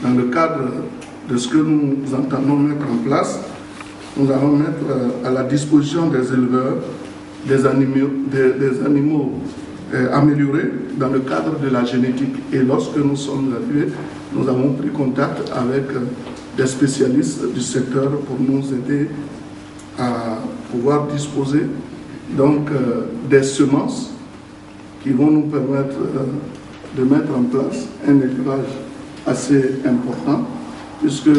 dans le cadre de ce que nous entendons mettre en place, nous allons mettre à la disposition des éleveurs des animaux améliorés dans le cadre de la génétique. Et lorsque nous sommes arrivés, nous avons pris contact avec des spécialistes du secteur pour nous aider à pouvoir disposer donc des semences qui vont nous permettre de mettre en place un élevage assez important, puisque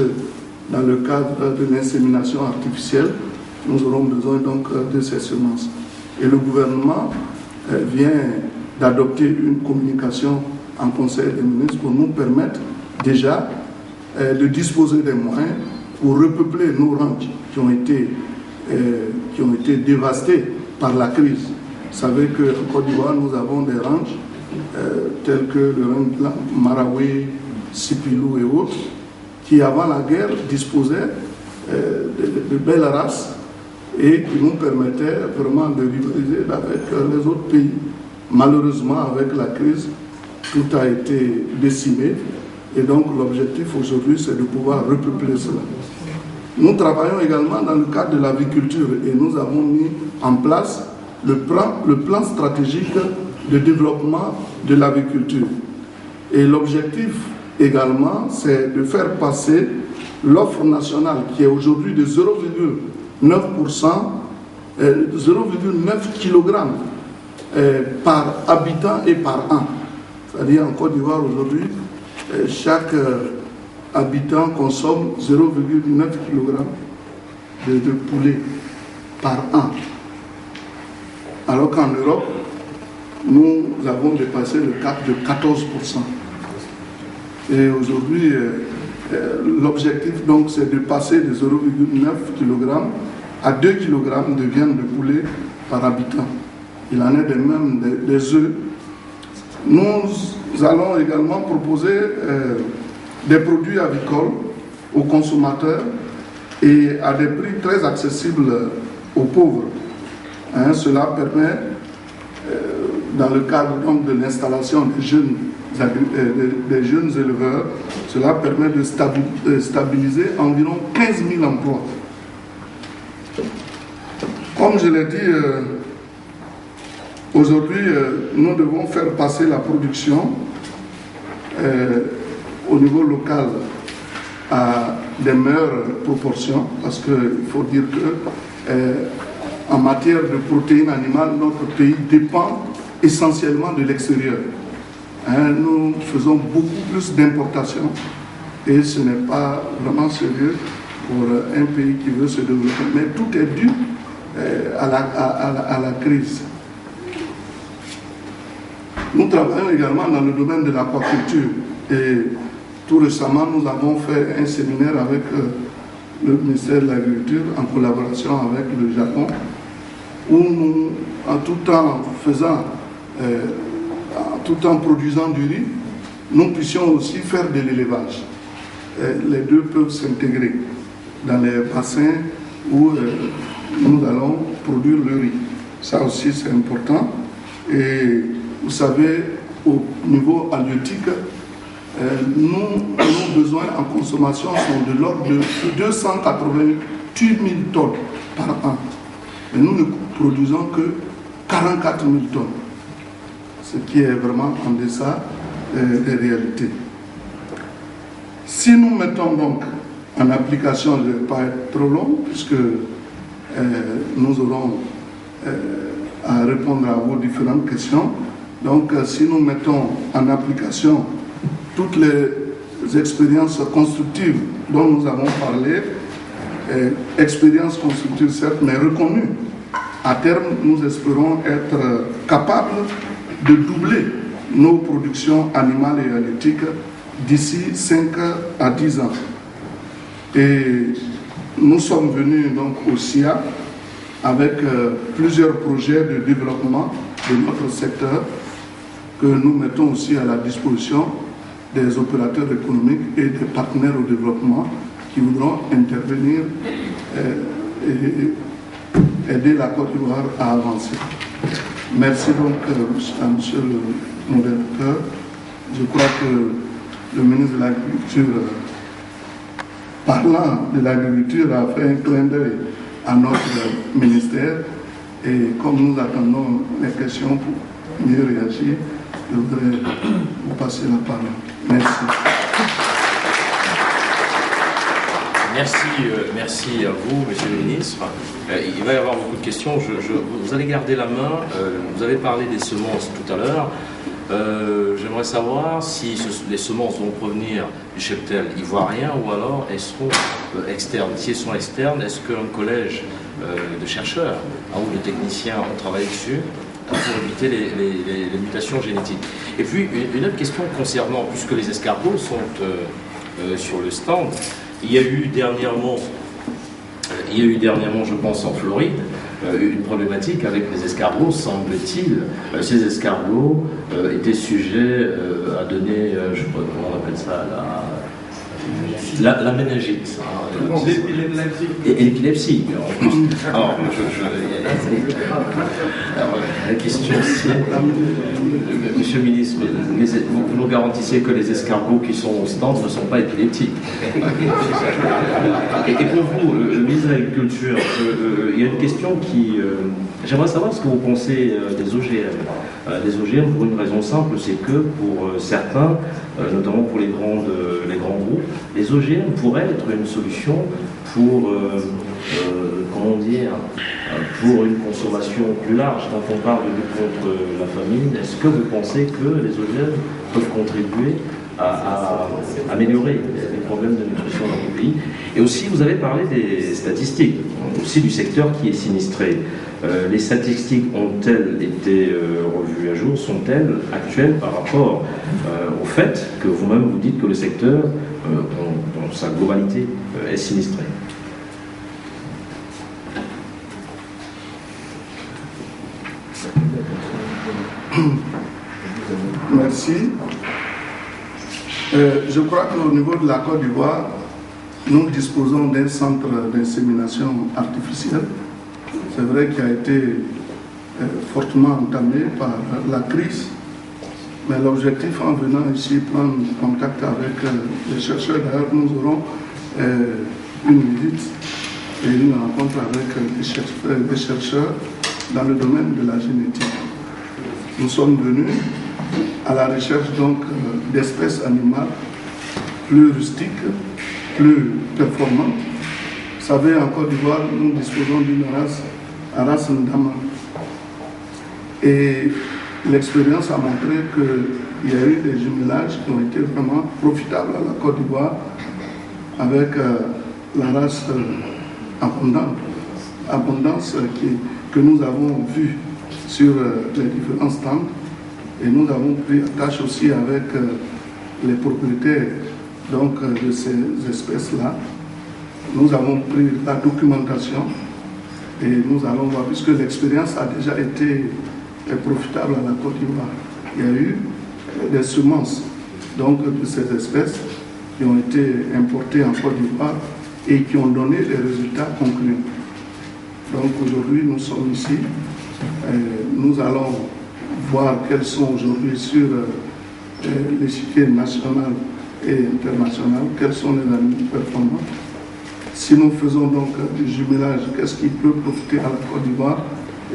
dans le cadre de l'insémination artificielle, nous aurons besoin donc de ces semences. Et le gouvernement vient d'adopter une communication en Conseil des ministres pour nous permettre déjà de disposer des moyens pour repeupler nos ranchs qui ont été dévastés par la crise. Vous savez qu'en Côte d'Ivoire, nous avons des ranchs tels que le ranch blanc, Marawi, Sipilou et autres, qui avant la guerre disposaient de belles races et qui nous permettaient vraiment de rivaliser avec les autres pays. Malheureusement, avec la crise, tout a été décimé et donc l'objectif aujourd'hui, c'est de pouvoir repeupler cela. Nous travaillons également dans le cadre de l'aviculture et nous avons mis en place le plan stratégique de développement de l'aviculture. Et l'objectif également, c'est de faire passer l'offre nationale qui est aujourd'hui de 0,9%, 0,9 kg par habitant et par an. C'est-à-dire en Côte d'Ivoire aujourd'hui, chaque habitant consomme 0,9 kg de poulet par an. Alors qu'en Europe, nous avons dépassé le cap de 14%. Et aujourd'hui, l'objectif donc c'est de passer de 0,9 kg à 2 kg de viande de poulet par habitant. Il en est de même des œufs. Nous allons également proposer des produits avicoles aux consommateurs et à des prix très accessibles aux pauvres. Cela permet, dans le cadre donc, de l'installation des jeunes éleveurs, cela permet de stabiliser environ 15 000 emplois. Comme je l'ai dit, aujourd'hui, nous devons faire passer la production au niveau local à des meilleures proportions, parce qu'il faut dire que en matière de protéines animales, notre pays dépend essentiellement de l'extérieur. Nous faisons beaucoup plus d'importations et ce n'est pas vraiment sérieux pour un pays qui veut se développer. Mais tout est dû à la crise. Nous travaillons également dans le domaine de l'aquaculture et tout récemment nous avons fait un séminaire avec le ministère de l'Agriculture en collaboration avec le Japon où nous, tout en produisant du riz, nous puissions aussi faire de l'élevage. Les deux peuvent s'intégrer dans les bassins où nous allons produire le riz. Ça aussi c'est important. Et vous savez, au niveau halieutique, nos besoins en consommation sont de l'ordre de 288 000 tonnes par an. Mais nous ne produisons que 44 000 tonnes, ce qui est vraiment en deçà des réalités. Si nous mettons donc en application, je ne vais pas être trop long, puisque nous aurons à répondre à vos différentes questions. Donc, si nous mettons en application toutes les expériences constructives dont nous avons parlé, expériences constructives certes, mais reconnues, à terme, nous espérons être capables de doubler nos productions animales et halieutiques d'ici 5 à 10 ans. Et nous sommes venus donc au SIA avec plusieurs projets de développement de notre secteur que nous mettons aussi à la disposition des opérateurs économiques et des partenaires au développement qui voudront intervenir et aider la Côte d'Ivoire à avancer. Merci donc à monsieur le modérateur. Je crois que le ministre de l'Agriculture, parlant de l'agriculture, a fait un clin d'œil à notre ministère. Et comme nous attendons les questions pour mieux réagir, je voudrais vous passer la parole. Merci. Merci à vous, monsieur le ministre. Il va y avoir beaucoup de questions. Vous allez garder la main. Vous avez parlé des semences tout à l'heure. J'aimerais savoir si les semences vont provenir du cheptel ivoirien ou alors elles seront externes. Si elles sont externes, est-ce qu'un collège de chercheurs ou de techniciens ont travaillé dessus pour éviter les mutations génétiques? Et puis, une autre question concernant, puisque les escargots sont sur le stand, il y a eu dernièrement, je pense, en Floride, une problématique avec les escargots, semble-t-il. Ces escargots étaient sujets à donner, je sais pas comment on appelle ça, la méningite. Et l'épilepsie, en plus. Alors, la question c'est, monsieur le ministre, vous nous garantissez que les escargots qui sont au stand ne sont pas épileptiques. Et pour vous, le ministre de l'Agriculture, il y a une question qui J'aimerais savoir ce que vous pensez des OGM. Les OGM, pour une raison simple, c'est que pour certains, notamment pour les grands groupes, les OGM pourraient être une solution pour, comment dire, pour une consommation plus large. Quand on parle de lutte contre la famine, est-ce que vous pensez que les OGM peuvent contribuer à améliorer les problèmes de nutrition dans le pays? Et aussi, vous avez parlé des statistiques, aussi du secteur qui est sinistré. Les statistiques ont-elles été revues à jour? Sont-elles actuelles par rapport au fait que vous-même vous dites que le secteur, dans sa globalité, est sinistré? Merci. Je crois qu'au niveau de la Côte d'Ivoire, nous disposons d'un centre d'insémination artificielle. C'est vrai qu'il a été fortement entamé par la crise, mais l'objectif en venant ici prendre contact avec les chercheurs, d'ailleurs nous aurons une visite et une rencontre avec des chercheurs dans le domaine de la génétique. Nous sommes venus à la recherche donc d'espèces animales plus rustiques, plus performantes. Vous savez, en Côte d'Ivoire, nous disposons d'une race Ndama. Et l'expérience a montré qu'il y a eu des jumelages qui ont été vraiment profitables à la Côte d'Ivoire avec la race abondance que nous avons vue sur les différents stands. Et nous avons pris attache aussi avec les propriétaires donc, de ces espèces-là. Nous avons pris la documentation et nous allons voir, puisque l'expérience a déjà été profitable à la Côte d'Ivoire. Il y a eu des semences donc, de ces espèces qui ont été importées en Côte d'Ivoire et qui ont donné des résultats concluants. Donc aujourd'hui, nous sommes ici. Nous allons voir quels sont aujourd'hui sur l'échiquier national et international, quels sont les animaux performants. Si nous faisons donc du jumelage, qu'est-ce qui peut profiter à la Côte d'Ivoire?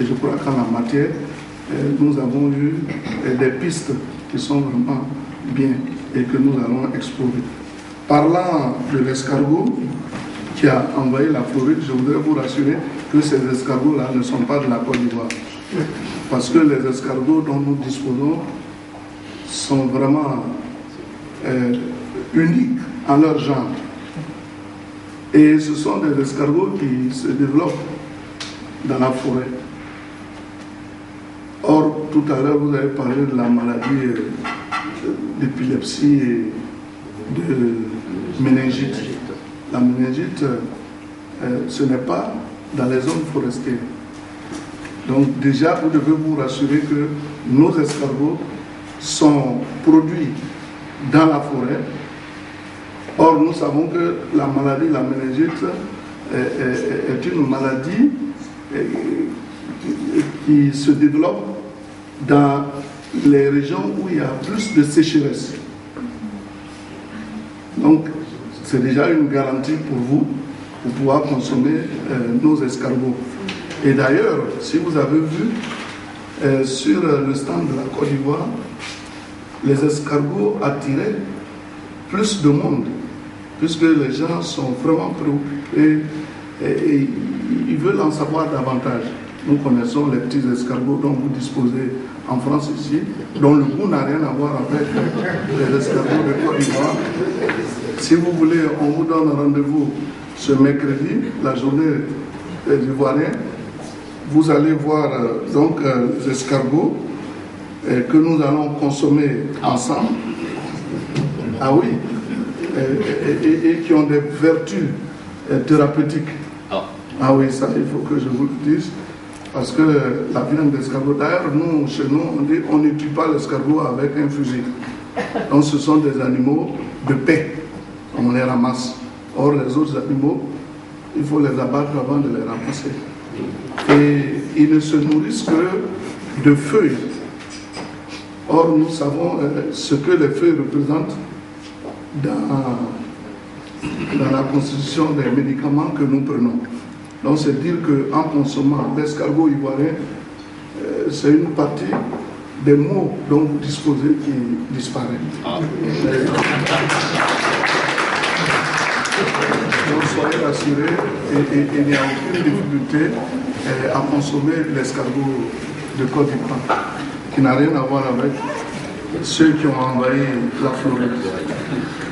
Et je crois qu'en la matière, nous avons eu des pistes qui sont vraiment bien et que nous allons explorer. Parlant de l'escargot qui a envahi la Floride, je voudrais vous rassurer que ces escargots-là ne sont pas de la Côte d'Ivoire. Parce que les escargots dont nous disposons sont vraiment uniques en leur genre. Et ce sont des escargots qui se développent dans la forêt. Or, tout à l'heure, vous avez parlé de la maladie d'épilepsie et de méningite. La méningite, ce n'est pas dans les zones forestières. Donc déjà, vous devez vous rassurer que nos escargots sont produits dans la forêt. Or, nous savons que la maladie, la méningite, est une maladie qui se développe dans les régions où il y a plus de sécheresse. Donc, c'est déjà une garantie pour vous pour pouvoir consommer nos escargots. Et d'ailleurs, si vous avez vu sur le stand de la Côte d'Ivoire, les escargots attiraient plus de monde, puisque les gens sont vraiment préoccupés et ils veulent en savoir davantage. Nous connaissons les petits escargots dont vous disposez en France ici, dont le goût n'a rien à voir avec les escargots de Côte d'Ivoire. Si vous voulez, on vous donne rendez-vous ce mercredi, la journée des Ivoiriens. Vous allez voir donc les escargots que nous allons consommer ensemble. Ah oui, et qui ont des vertus thérapeutiques. Ah oui, ça il faut que je vous le dise. Parce que la viande d'escargot, d'ailleurs, nous, chez nous, on dit on ne tue pas l'escargot avec un fusil. Donc ce sont des animaux de paix. On les ramasse. Or, les autres animaux, il faut les abattre avant de les ramasser. Et ils ne se nourrissent que de feuilles. Or, nous savons ce que les feuilles représentent dans la constitution des médicaments que nous prenons. Donc c'est dire qu'en consommant l'escargot ivoirien, c'est une partie des mots dont vous disposez qui disparaissent. Donc soyez rassurés, et il n'y a aucune difficulté à consommer l'escargot de Côte d'Ivoire, qui n'a rien à voir avec ceux qui ont envahi la Floride.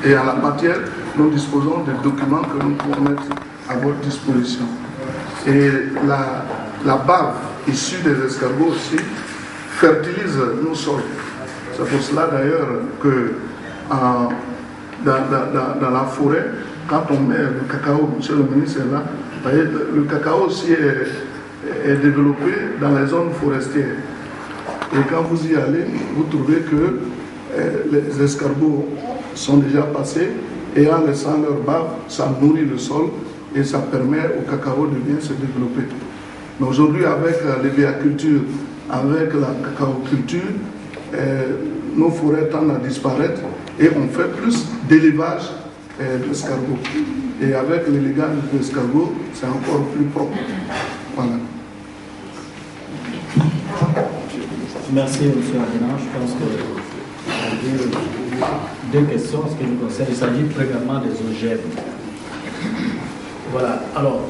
Et à la matière, nous disposons des documents que nous pouvons mettre à votre disposition. Et la bave issue des escargots aussi fertilise nos sols. C'est pour cela d'ailleurs que dans la forêt, quand on met le cacao, monsieur le ministre est là, voyez, le cacao aussi est développé dans les zones forestières. Et quand vous y allez, vous trouvez que les escargots sont déjà passés et en laissant leur bave, ça nourrit le sol et ça permet au cacao de bien se développer. Mais aujourd'hui, avec l'héliaculture, avec la cacaoculture, nos forêts tendent à disparaître et on fait plus d'élevage d'escargots. Et avec l'élégance de l'escargot, c'est encore plus propre. Voilà. Merci, M. Adénan. Je pense que deux questions en ce qui nous concerne. Il s'agit premièrement des OGM. Voilà. Alors,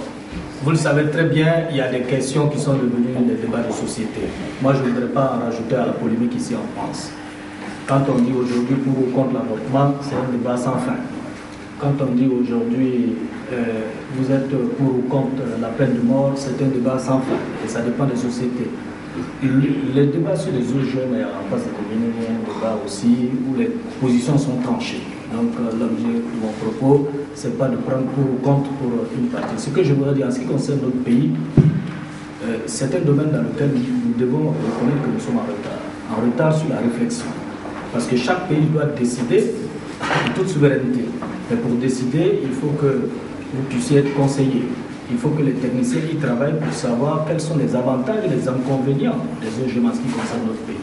vous le savez très bien, il y a des questions qui sont devenues des débats de société. Moi, je ne voudrais pas en rajouter à la polémique ici en France. Quand on dit aujourd'hui pour ou contre l'avortement, c'est un débat sans fin. Quand on dit aujourd'hui vous êtes pour ou contre la peine de mort, c'est un débat sans fin. Et ça dépend des sociétés. Les débats sur les OGM et en face de devenu un débat aussi où les positions sont tranchées. Donc l'objet de mon propos, ce n'est pas de prendre pour ou contre pour une partie. Ce que je voudrais dire en ce qui concerne notre pays, c'est un domaine dans lequel nous devons reconnaître que nous sommes en retard sur la réflexion. Parce que chaque pays doit décider en toute souveraineté. Mais pour décider, il faut que vous puissiez être conseillé. Il faut que les techniciens y travaillent pour savoir quels sont les avantages et les inconvénients des OGM en ce qui concerne notre pays.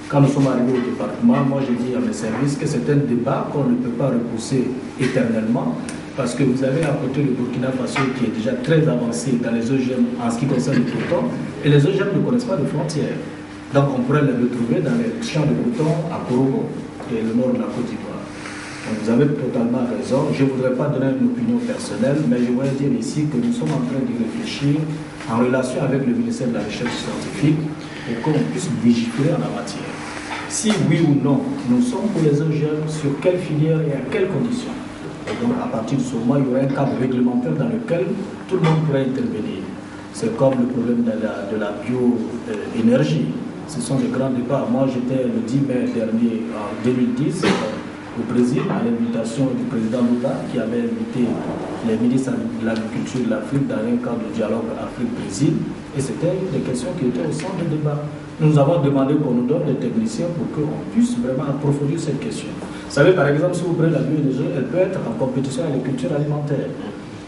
Quand nous sommes arrivés au département, moi j'ai dit à mes services que c'est un débat qu'on ne peut pas repousser éternellement, parce que vous avez à côté le Burkina Faso qui est déjà très avancé dans les OGM en ce qui concerne le coton, et les OGM ne connaissent pas de frontières. Donc on pourrait les retrouver dans les champs de coton à Korogo, qui est le nord de la Côte d'Ivoire. Donc vous avez totalement raison. Je ne voudrais pas donner une opinion personnelle, mais je voudrais dire ici que nous sommes en train d'y réfléchir en relation avec le ministère de la Recherche scientifique pour qu'on puisse légiférer en la matière. Si oui ou non, nous sommes pour les OGM, sur quelle filière et à quelles conditions. Et donc à partir de ce moment, il y aurait un cadre réglementaire dans lequel tout le monde pourrait intervenir. C'est comme le problème de la bioénergie. Ce sont des grands débats. Moi, j'étais le 10 mai dernier, en 2010, au Brésil, à l'invitation du président Lula, qui avait invité les ministres de l'agriculture de l'Afrique dans un cadre de dialogue Afrique-Brésil. Et c'était des questions qui étaient au centre du débat. Nous avons demandé qu'on nous donne des techniciens pour qu'on puisse vraiment approfondir cette question. Vous savez, par exemple, si vous prenez la bioénergie, elle peut être en compétition avec les cultures alimentaires.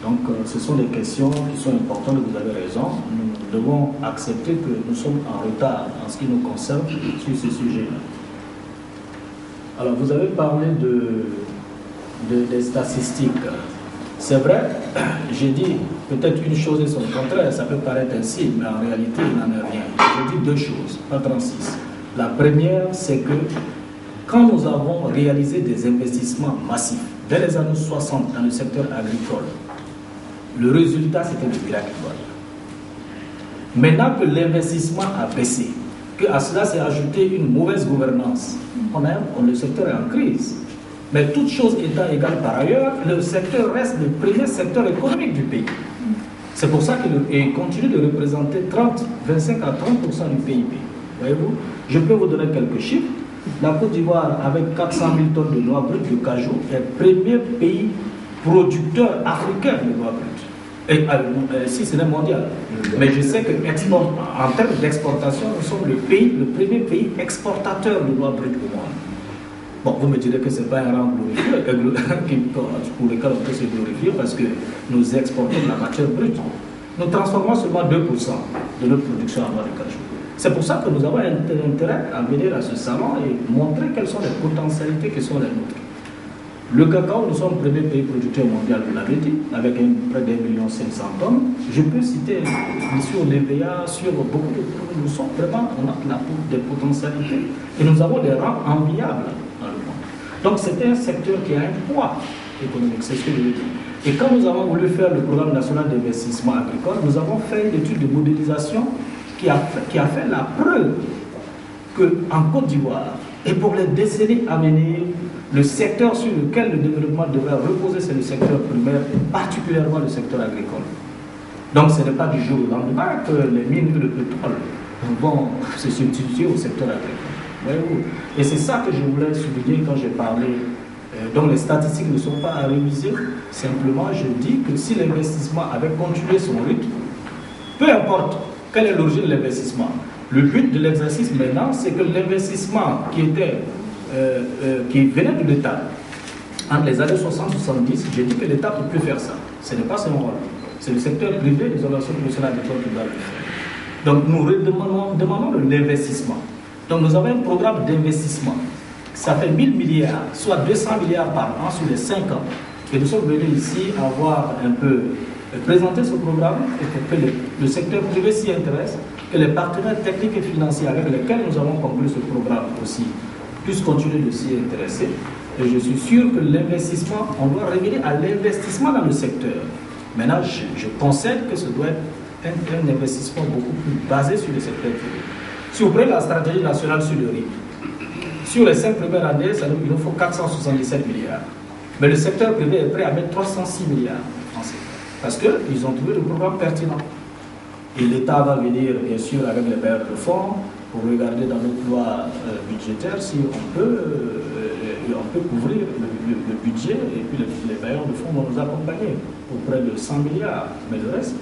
Donc, ce sont des questions qui sont importantes, vous avez raison. Nous devons accepter que nous sommes en retard en ce qui nous concerne sur ce sujet-là. Alors, vous avez parlé des statistiques. C'est vrai, j'ai dit peut-être une chose et son contraire, ça peut paraître ainsi, mais en réalité, il n'en est rien. Je dis deux choses, pas 36. La première, c'est que quand nous avons réalisé des investissements massifs dès les années 60 dans le secteur agricole, le résultat, c'était le miracle. Maintenant que l'investissement a baissé, qu'à cela s'est ajouté une mauvaise gouvernance, le secteur est en crise. Mais toute chose étant égale par ailleurs, le secteur reste le premier secteur économique du pays. C'est pour ça qu'il continue de représenter 25 à 30% du PIB. Voyez-vous, je peux vous donner quelques chiffres. La Côte d'Ivoire, avec 400 000 tonnes de noix brutes de cajou, est le premier pays producteur africain de noix brutes. Et si ce n'est mondial. Mais je sais qu'en termes d'exportation, nous sommes le premier pays exportateur de noix brutes au monde. Bon, vous me direz que ce n'est pas un rang glorifié, pour lequel on peut se glorifier, parce que nous exportons de la matière brute. Nous transformons seulement 2% de notre production en noix de cajou. C'est pour ça que nous avons intérêt à venir à ce salon et montrer quelles sont les potentialités qui sont les nôtres. Le cacao, nous sommes le premier pays producteur mondial, vous l'avez dit, avec près d'1,5 million de tonnes. Je peux citer sur l'EVA, sur beaucoup de produits. Nous sommes vraiment, on a des potentialités et nous avons des rangs enviables dans le monde. Donc c'était un secteur qui a un poids économique, c'est ce que je veux dire. Et quand nous avons voulu faire le programme national d'investissement agricole, nous avons fait une étude de modélisation qui a fait la preuve qu'en Côte d'Ivoire, et pour les décennies à venir, le secteur sur lequel le développement devrait reposer, c'est le secteur primaire, particulièrement le secteur agricole. Donc ce n'est pas du jour au lendemain que les mines de pétrole vont se substituer au secteur agricole. Voyez-vous? Et c'est ça que je voulais souligner quand j'ai parlé. Donc les statistiques ne sont pas à réviser. Simplement, je dis que si l'investissement avait continué son rythme, peu importe quelle est l'origine de l'investissement, le but de l'exercice maintenant, c'est que l'investissement qui venait de l'État, entre les années 60-70, j'ai dit que l'État ne peut plus faire ça. Ce n'est pas son rôle. C'est le secteur privé des organisations professionnelles agricoles qui doit le faire. Donc nous demandons de l'investissement. Donc nous avons un programme d'investissement. Ça fait 1000 milliards, soit 200 milliards par an sur les 5 ans. Et nous sommes venus ici avoir un peu présenter ce programme et pour que le secteur privé s'y intéresse, que les partenaires techniques et financiers avec lesquels nous avons conclu ce programme aussi puissent continuer de s'y intéresser. Et je suis sûr que l'investissement, on doit revenir à l'investissement dans le secteur. Maintenant, je concède que ce doit être un investissement beaucoup plus basé sur le secteur privé. Si vous prenez la stratégie nationale sur le riz, sur les 5 premières années, il nous faut 477 milliards. Mais le secteur privé est prêt à mettre 306 milliards français. Parce qu'ils ont trouvé le programme pertinent. Et l'État va venir, bien sûr, avec les bailleurs de fonds, pour regarder dans notre loi budgétaire si on peut couvrir le budget, et puis les bailleurs de fonds vont nous accompagner pour près de 100 milliards. Mais le reste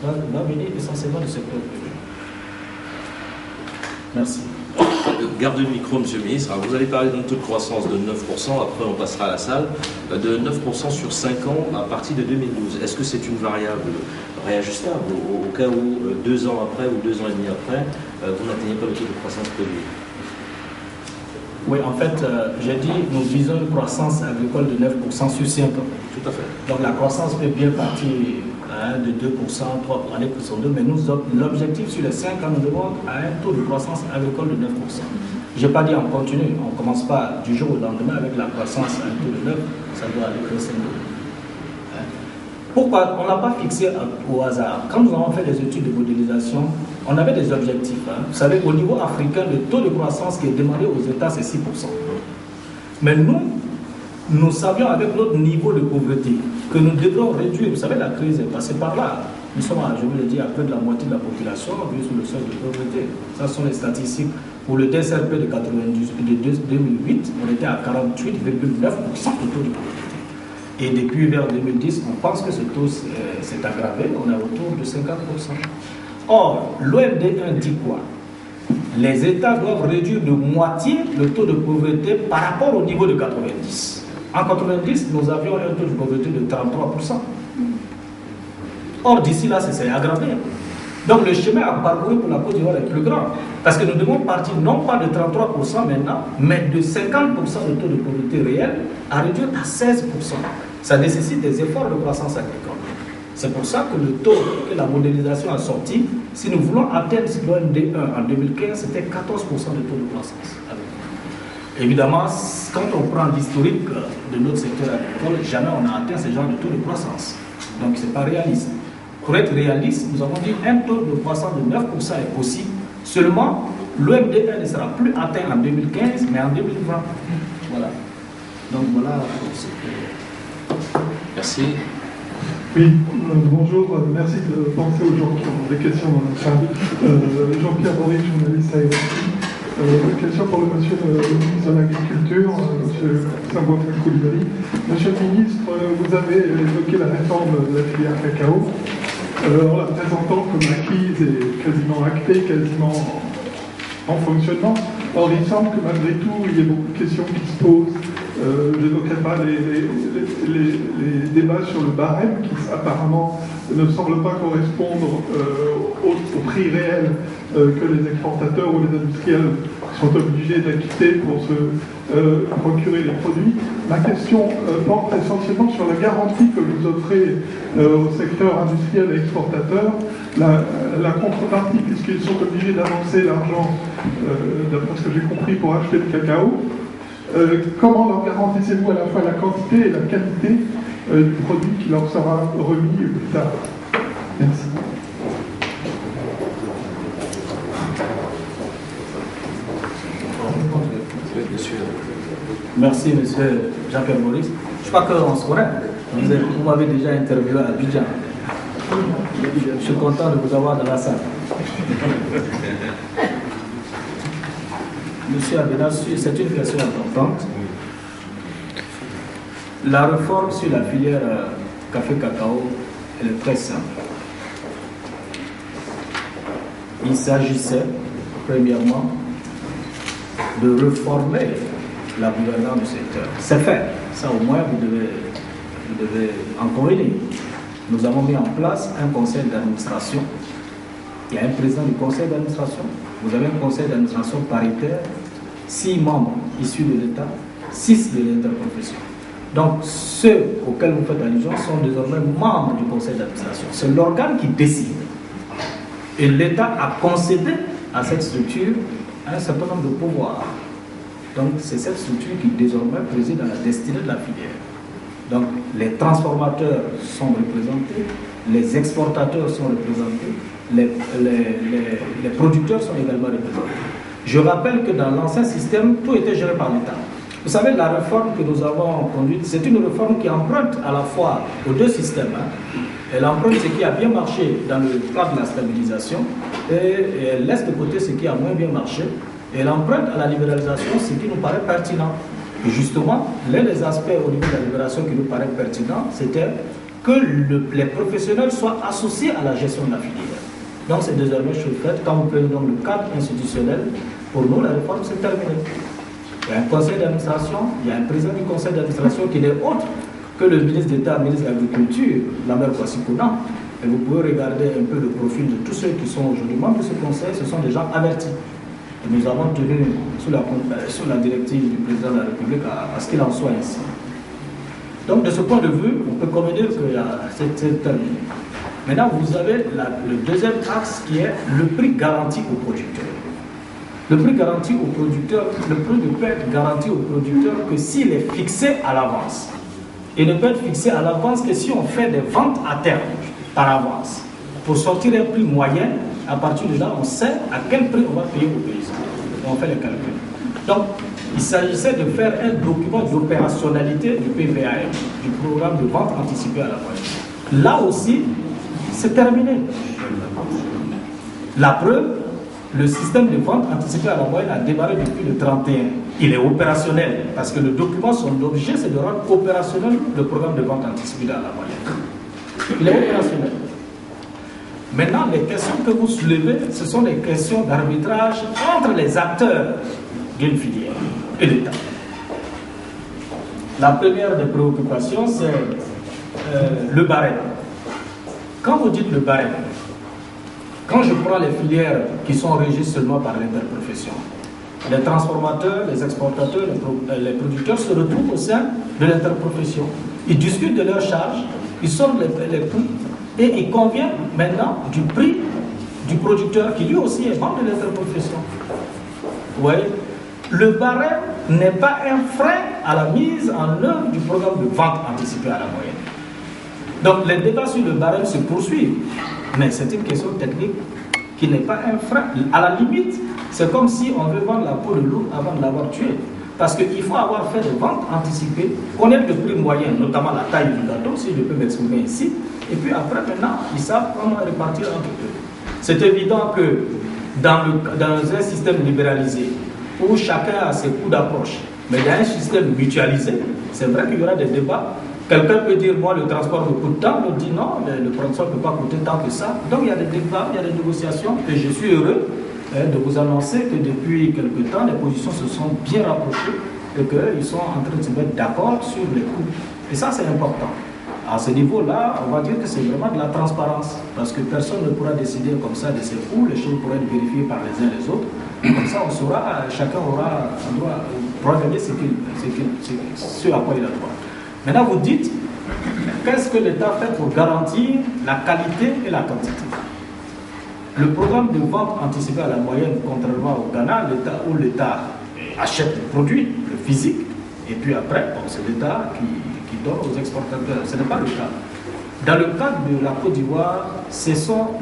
va venir essentiellement du secteur privé. Merci. Garde le micro, Monsieur le Ministre. Alors, vous avez parlé d'un taux de croissance de 9%, après on passera à la salle, de 9% sur 5 ans à partir de 2012. Est-ce que c'est une variable réajustable au cas où 2 ans après ou 2 ans et demi après, vous n'atteignez pas le taux de croissance prévu? Oui, en fait, j'ai dit, nous visons une croissance agricole de 9% sur 5 ans. Tout à fait. Donc la croissance peut bien partir de 2%, 3% pour l'année qui sont 2, mais l'objectif sur les 5 ans nous demande à un taux de croissance agricole de 9%. Je n'ai pas dit en continu, on ne commence pas du jour au lendemain avec la croissance à un taux de 9, ça doit aller crescendo. Pourquoi on n'a pas fixé au hasard? Quand nous avons fait des études de modélisation, on avait des objectifs. Vous savez, au niveau africain, le taux de croissance qui est demandé aux États, c'est 6%. Mais nous savions avec notre niveau de pauvreté que nous devrons réduire. Vous savez, la crise est passée par là. Nous sommes, je vous le dis, à près de la moitié de la population vit sous le seuil de pauvreté. Ça sont les statistiques. Pour le DSRP de 2008, on était à 48,9% de taux de pauvreté. Et depuis vers 2010, on pense que ce taux s'est aggravé, on est autour de 50%. Or, l'OMD1 dit quoi? Les États doivent réduire de moitié le taux de pauvreté par rapport au niveau de 90. En 90, nous avions un taux de pauvreté de 33%. Or, d'ici là, c'est aggravé. Donc, le chemin à parcourir pour la Côte d'Ivoire est plus grand. Parce que nous devons partir non pas de 33% maintenant, mais de 50% de taux de pauvreté réel à réduire à 16%. Ça nécessite des efforts de croissance agricole. C'est pour ça que le taux que la modélisation a sorti, si nous voulons atteindre l'OMD1 en 2015, c'était 14% de taux de croissance agricole. Évidemment, quand on prend l'historique de notre secteur agricole, jamais on a atteint ce genre de taux de croissance. Donc, ce n'est pas réaliste. Pour être réaliste, nous avons dit un taux de croissance de 9% est possible. Seulement, l'OMD1 ne sera plus atteint en 2015, mais en 2020. Voilà. Donc voilà pour ce que... Merci. Oui, bonjour, merci de penser aux gens qui ont des questions dans la salle. Jean-Pierre Bory, journaliste à RFI. Question pour le monsieur le ministre de l'Agriculture, monsieur Saint-Bois-Fred Coulibaly. Monsieur le ministre, vous avez évoqué la réforme de la filière cacao, en la présentant comme acquise et quasiment actée, quasiment en fonctionnement. Or, il semble que malgré tout, il y ait beaucoup de questions qui se posent. Je n'évoquerai pas les débats sur le barème qui apparemment ne semblent pas correspondre au prix réel que les exportateurs ou les industriels sont obligés d'acquitter pour se procurer les produits. Ma question porte essentiellement sur la garantie que vous offrez au secteur industriel et exportateur, la contrepartie, puisqu'ils sont obligés d'avancer l'argent, d'après ce que j'ai compris, pour acheter le cacao. Comment leur garantissez-vous à la fois la quantité et la qualité du produit qui leur sera remis plus tard? Merci. Merci, monsieur Jean-Pierre Maurice. Je crois qu'on se connaît. Vous m'avez déjà interviewé à Abidjan. Je suis content de vous avoir dans la salle. Monsieur Abénassu, c'est une question importante. La réforme sur la filière café-cacao, elle est très simple. Il s'agissait, premièrement, de réformer la gouvernance du secteur. C'est fait. Ça, au moins, vous devez en convenir. Nous avons mis en place un conseil d'administration. Il y a un président du conseil d'administration. Vous avez un conseil d'administration paritaire, 6 membres issus de l'État, 6 de l'interprofession. Donc, ceux auxquels vous faites allusion sont désormais membres du conseil d'administration. C'est l'organe qui décide. Et l'État a concédé à cette structure un certain nombre de pouvoirs. Donc, c'est cette structure qui désormais préside à la destinée de la filière. Donc, les transformateurs sont représentés, les exportateurs sont représentés, les producteurs sont également représentés. Je rappelle que dans l'ancien système, tout était géré par l'État. Vous savez, la réforme que nous avons conduite, c'est une réforme qui emprunte à la fois aux deux systèmes. Elle emprunte ce qui a bien marché dans le cadre de la stabilisation et elle laisse de côté ce qui a moins bien marché. Et elle emprunte à la libéralisation ce qui nous paraît pertinent. Et justement, l'un des aspects au niveau de la libération qui nous paraît pertinent, c'était que les professionnels soient associés à la gestion de la filière. Donc c'est désormais chose faite. Quand vous prenez donc le cadre institutionnel, pour nous, la réforme s'est terminée. Il y a un conseil d'administration, il y a un président du conseil d'administration qui n'est autre que le ministre d'État, ministre de l'Agriculture, Lambert Kwasi Konan. Et vous pouvez regarder un peu le profil de tous ceux qui sont aujourd'hui membres de ce conseil, ce sont des gens avertis. Et nous avons tenu sous la directive du président de la République à ce qu'il en soit ainsi. Donc de ce point de vue, on peut convenir que c'est terminé. Maintenant, vous avez le deuxième axe qui est le prix garanti aux producteurs. Le prix garanti aux producteurs, le prix ne peut être garanti aux producteurs que s'il est fixé à l'avance. Il ne peut être fixé à l'avance que si on fait des ventes à terme par avance. Pour sortir un prix moyen, à partir de là, on sait à quel prix on va payer aux paysans. On fait les calculs. Donc, il s'agissait de faire un document d'opérationnalité du PVAM, du programme de vente anticipée à la moyenne. Là aussi, c'est terminé. La preuve, le système de vente anticipée à la moyenne a démarré depuis le 31. Il est opérationnel, parce que le document, son objet, c'est de rendre opérationnel le programme de vente anticipée à la moyenne. Il est opérationnel. Maintenant, les questions que vous soulevez, ce sont des questions d'arbitrage entre les acteurs d'une filière et l'État. La première des préoccupations, c'est le barème. Quand vous dites le barème, quand je prends les filières qui sont régies seulement par l'interprofession, les transformateurs, les exportateurs, les producteurs se retrouvent au sein de l'interprofession. Ils discutent de leurs charges, ils sortent les prix et ils conviennent maintenant du prix du producteur qui lui aussi est membre de l'interprofession. Vous voyez, le barème n'est pas un frein à la mise en œuvre du programme de vente anticipée à la moyenne. Donc les débats sur le barème se poursuivent, mais c'est une question technique qui n'est pas un frein. À la limite, c'est comme si on veut vendre la peau de loup avant de l'avoir tué. Parce qu'il faut avoir fait des ventes anticipées, connaître le prix moyen, notamment la taille du gâteau, si je peux m'exprimer ici, et puis après, maintenant, ils savent comment répartir entre eux. C'est évident que dans un système libéralisé, où chacun a ses coûts d'approche, mais il y a un système mutualisé, c'est vrai qu'il y aura des débats. Quelqu'un peut dire, moi, le transport me coûte tant, l'autre dit non, le transport ne peut pas coûter tant que ça. Donc il y a des débats, il y a des négociations, et je suis heureux de vous annoncer que depuis quelque temps, les positions se sont bien rapprochées et qu'ils sont en train de se mettre d'accord sur les coûts. Et ça, c'est important. À ce niveau-là, on va dire que c'est vraiment de la transparence, parce que personne ne pourra décider comme ça de ses coûts, les choses pourraient être vérifiées par les uns et les autres. Comme ça, on saura, chacun aura un droit gagner ce à quoi il a droit. Maintenant, vous dites, qu'est-ce que l'État fait pour garantir la qualité et la quantité? Le programme de vente anticipée à la moyenne, contrairement au Ghana, où l'État achète le produit, le physique, et puis après, bon, c'est l'État qui donne aux exportateurs. Ce n'est pas le cas. Dans le cadre de la Côte d'Ivoire,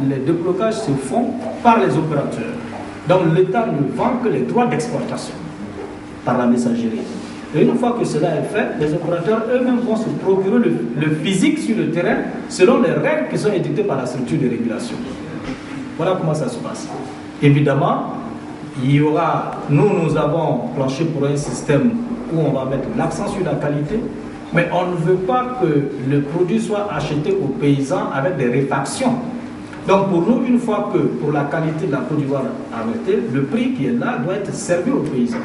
les déblocages se font par les opérateurs. Donc l'État ne vend que les droits d'exportation par la messagerie. Et une fois que cela est fait, les opérateurs eux-mêmes vont se procurer le physique sur le terrain selon les règles qui sont édictées par la structure de régulation. Voilà comment ça se passe. Évidemment, nous avons planché pour un système où on va mettre l'accent sur la qualité, mais on ne veut pas que le produit soit acheté aux paysans avec des réfactions. Donc pour nous, une fois que pour la qualité de la Côte d'Ivoire arrêtée, le prix qui est là doit être servi aux paysans.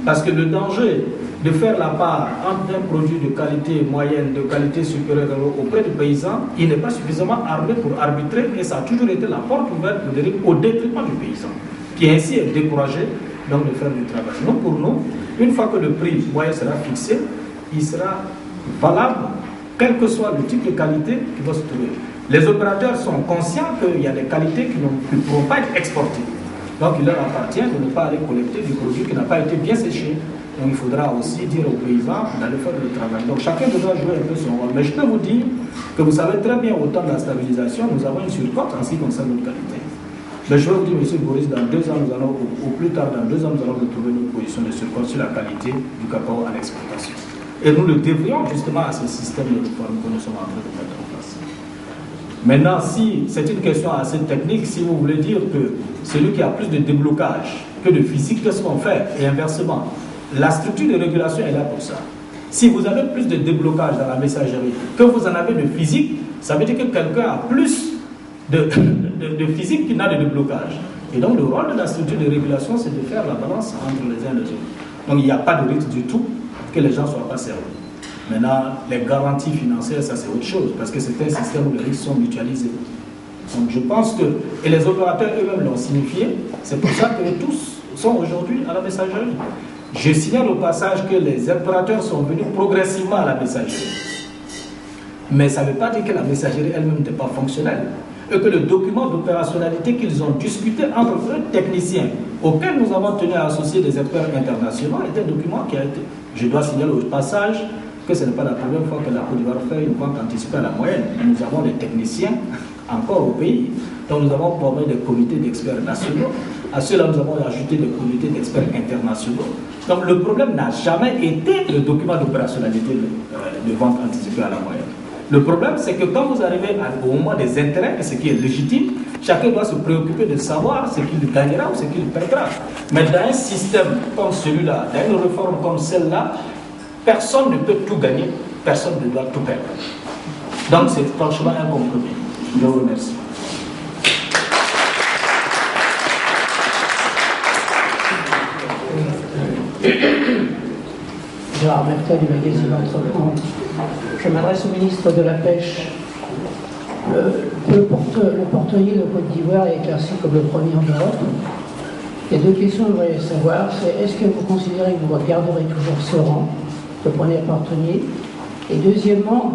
Parce que le danger de faire la part entre un produit de qualité moyenne, de qualité supérieure auprès du paysan, il n'est pas suffisamment armé pour arbitrer, et ça a toujours été la porte ouverte au détriment du paysan, qui ainsi est découragé donc, de faire du travail. Donc pour nous, une fois que le prix moyen sera fixé, il sera valable, quel que soit le type de qualité qui va se trouver. Les opérateurs sont conscients qu'il y a des qualités qui ne pourront pas être exportées. Donc il leur appartient de ne pas aller collecter du produit qui n'a pas été bien séché. Donc il faudra aussi dire aux paysans d'aller faire le travail. Donc chacun devra jouer un peu son rôle. Mais je peux vous dire que vous savez très bien, au temps de la stabilisation, nous avons une surcote en ce qui concerne notre qualité. Mais je vais vous dire, M. Boris, dans 2 ans, nous allons, ou plus tard, dans 2 ans, nous allons retrouver notre position de surcote sur la qualité du cacao à l'exportation. Et nous le devrions justement à ce système de réforme que nous sommes en train de mettre en place. Maintenant, si c'est une question assez technique, si vous voulez dire que celui qui a plus de déblocage que de physique, qu'est-ce qu'on fait? Et inversement, la structure de régulation est là pour ça. Si vous avez plus de déblocage dans la messagerie que vous en avez de physique, ça veut dire que quelqu'un a plus de physique qu'il n'a de déblocage. Et donc le rôle de la structure de régulation, c'est de faire la balance entre les uns et les autres. Donc il n'y a pas de risque du tout que les gens ne soient pas servis. Maintenant, les garanties financières, ça c'est autre chose, parce que c'est un système où les risques sont mutualisés. Donc je pense que, et les opérateurs eux-mêmes l'ont signifié, c'est pour ça que tous sont aujourd'hui à la messagerie. Je signale au passage que les opérateurs sont venus progressivement à la messagerie. Mais ça ne veut pas dire que la messagerie elle-même n'était pas fonctionnelle. Et que le document d'opérationnalité qu'ils ont discuté entre eux, techniciens, auquel nous avons tenu à associer des experts internationaux, est un document qui a été... Je dois signaler au passage que ce n'est pas la première fois que la Côte d'Ivoire fait une vente anticipée à la moyenne. Nous avons des techniciens encore au pays. Donc nous avons formé des comités d'experts nationaux. À ceux-là, nous avons ajouté des comités d'experts internationaux. Donc le problème n'a jamais été le document d'opérationnalité de vente anticipée à la moyenne. Le problème, c'est que quand vous arrivez au moment des intérêts, ce qui est légitime, chacun doit se préoccuper de savoir ce qu'il gagnera ou ce qu'il perdra. Mais dans un système comme celui-là, dans une réforme comme celle-là, personne ne peut tout gagner, personne ne doit tout perdre. Donc c'est franchement un compromis. Je vous remercie. Gérard Berthet du magazine Entreprendre. Je m'adresse au ministre de la Pêche. Le portorier de Côte d'Ivoire est classé comme le premier en Europe. Il y a 2 questions que je voudrais savoir. C'est est-ce que vous considérez que vous garderez toujours ce rang de premier portorier? Et deuxièmement,